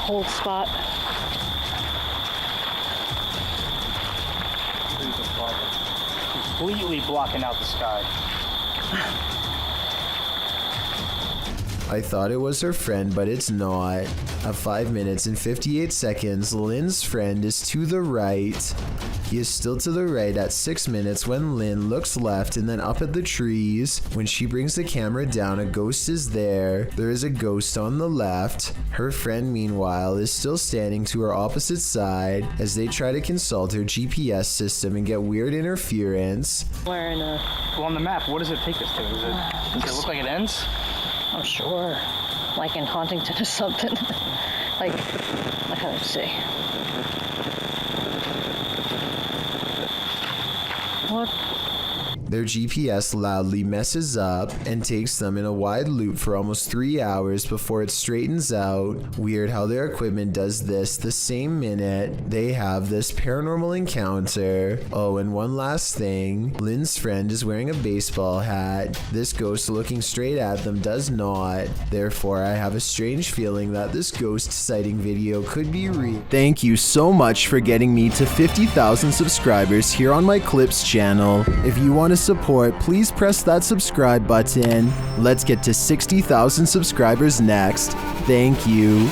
Cold spot. Completely blocking out the sky. I thought it was her friend, but it's not. At 5 minutes and 58 seconds, Lynn's friend is to the right. He is still to the right at 6 minutes when Lynn looks left and then up at the trees. When she brings the camera down, a ghost is there. There is a ghost on the left. Her friend, meanwhile, is still standing to her opposite side as they try to consult her GPS system and get weird interference. Where in a... Well, on the map, what does it take us to? Does it look like it ends? I'm sure. Like in Huntington or something. Like, let's see. What? Their GPS loudly messes up and takes them in a wide loop for almost 3 hours before it straightens out. Weird how their equipment does this the same minute they have this paranormal encounter. Oh, and one last thing. Lynn's friend is wearing a baseball hat. This ghost looking straight at them does not. Therefore, I have a strange feeling that this ghost sighting video could be real. Thank you so much for getting me to 50,000 subscribers here on my Clips channel. If you want to support, please press that subscribe button. Let's get to 60,000 subscribers next. Thank you.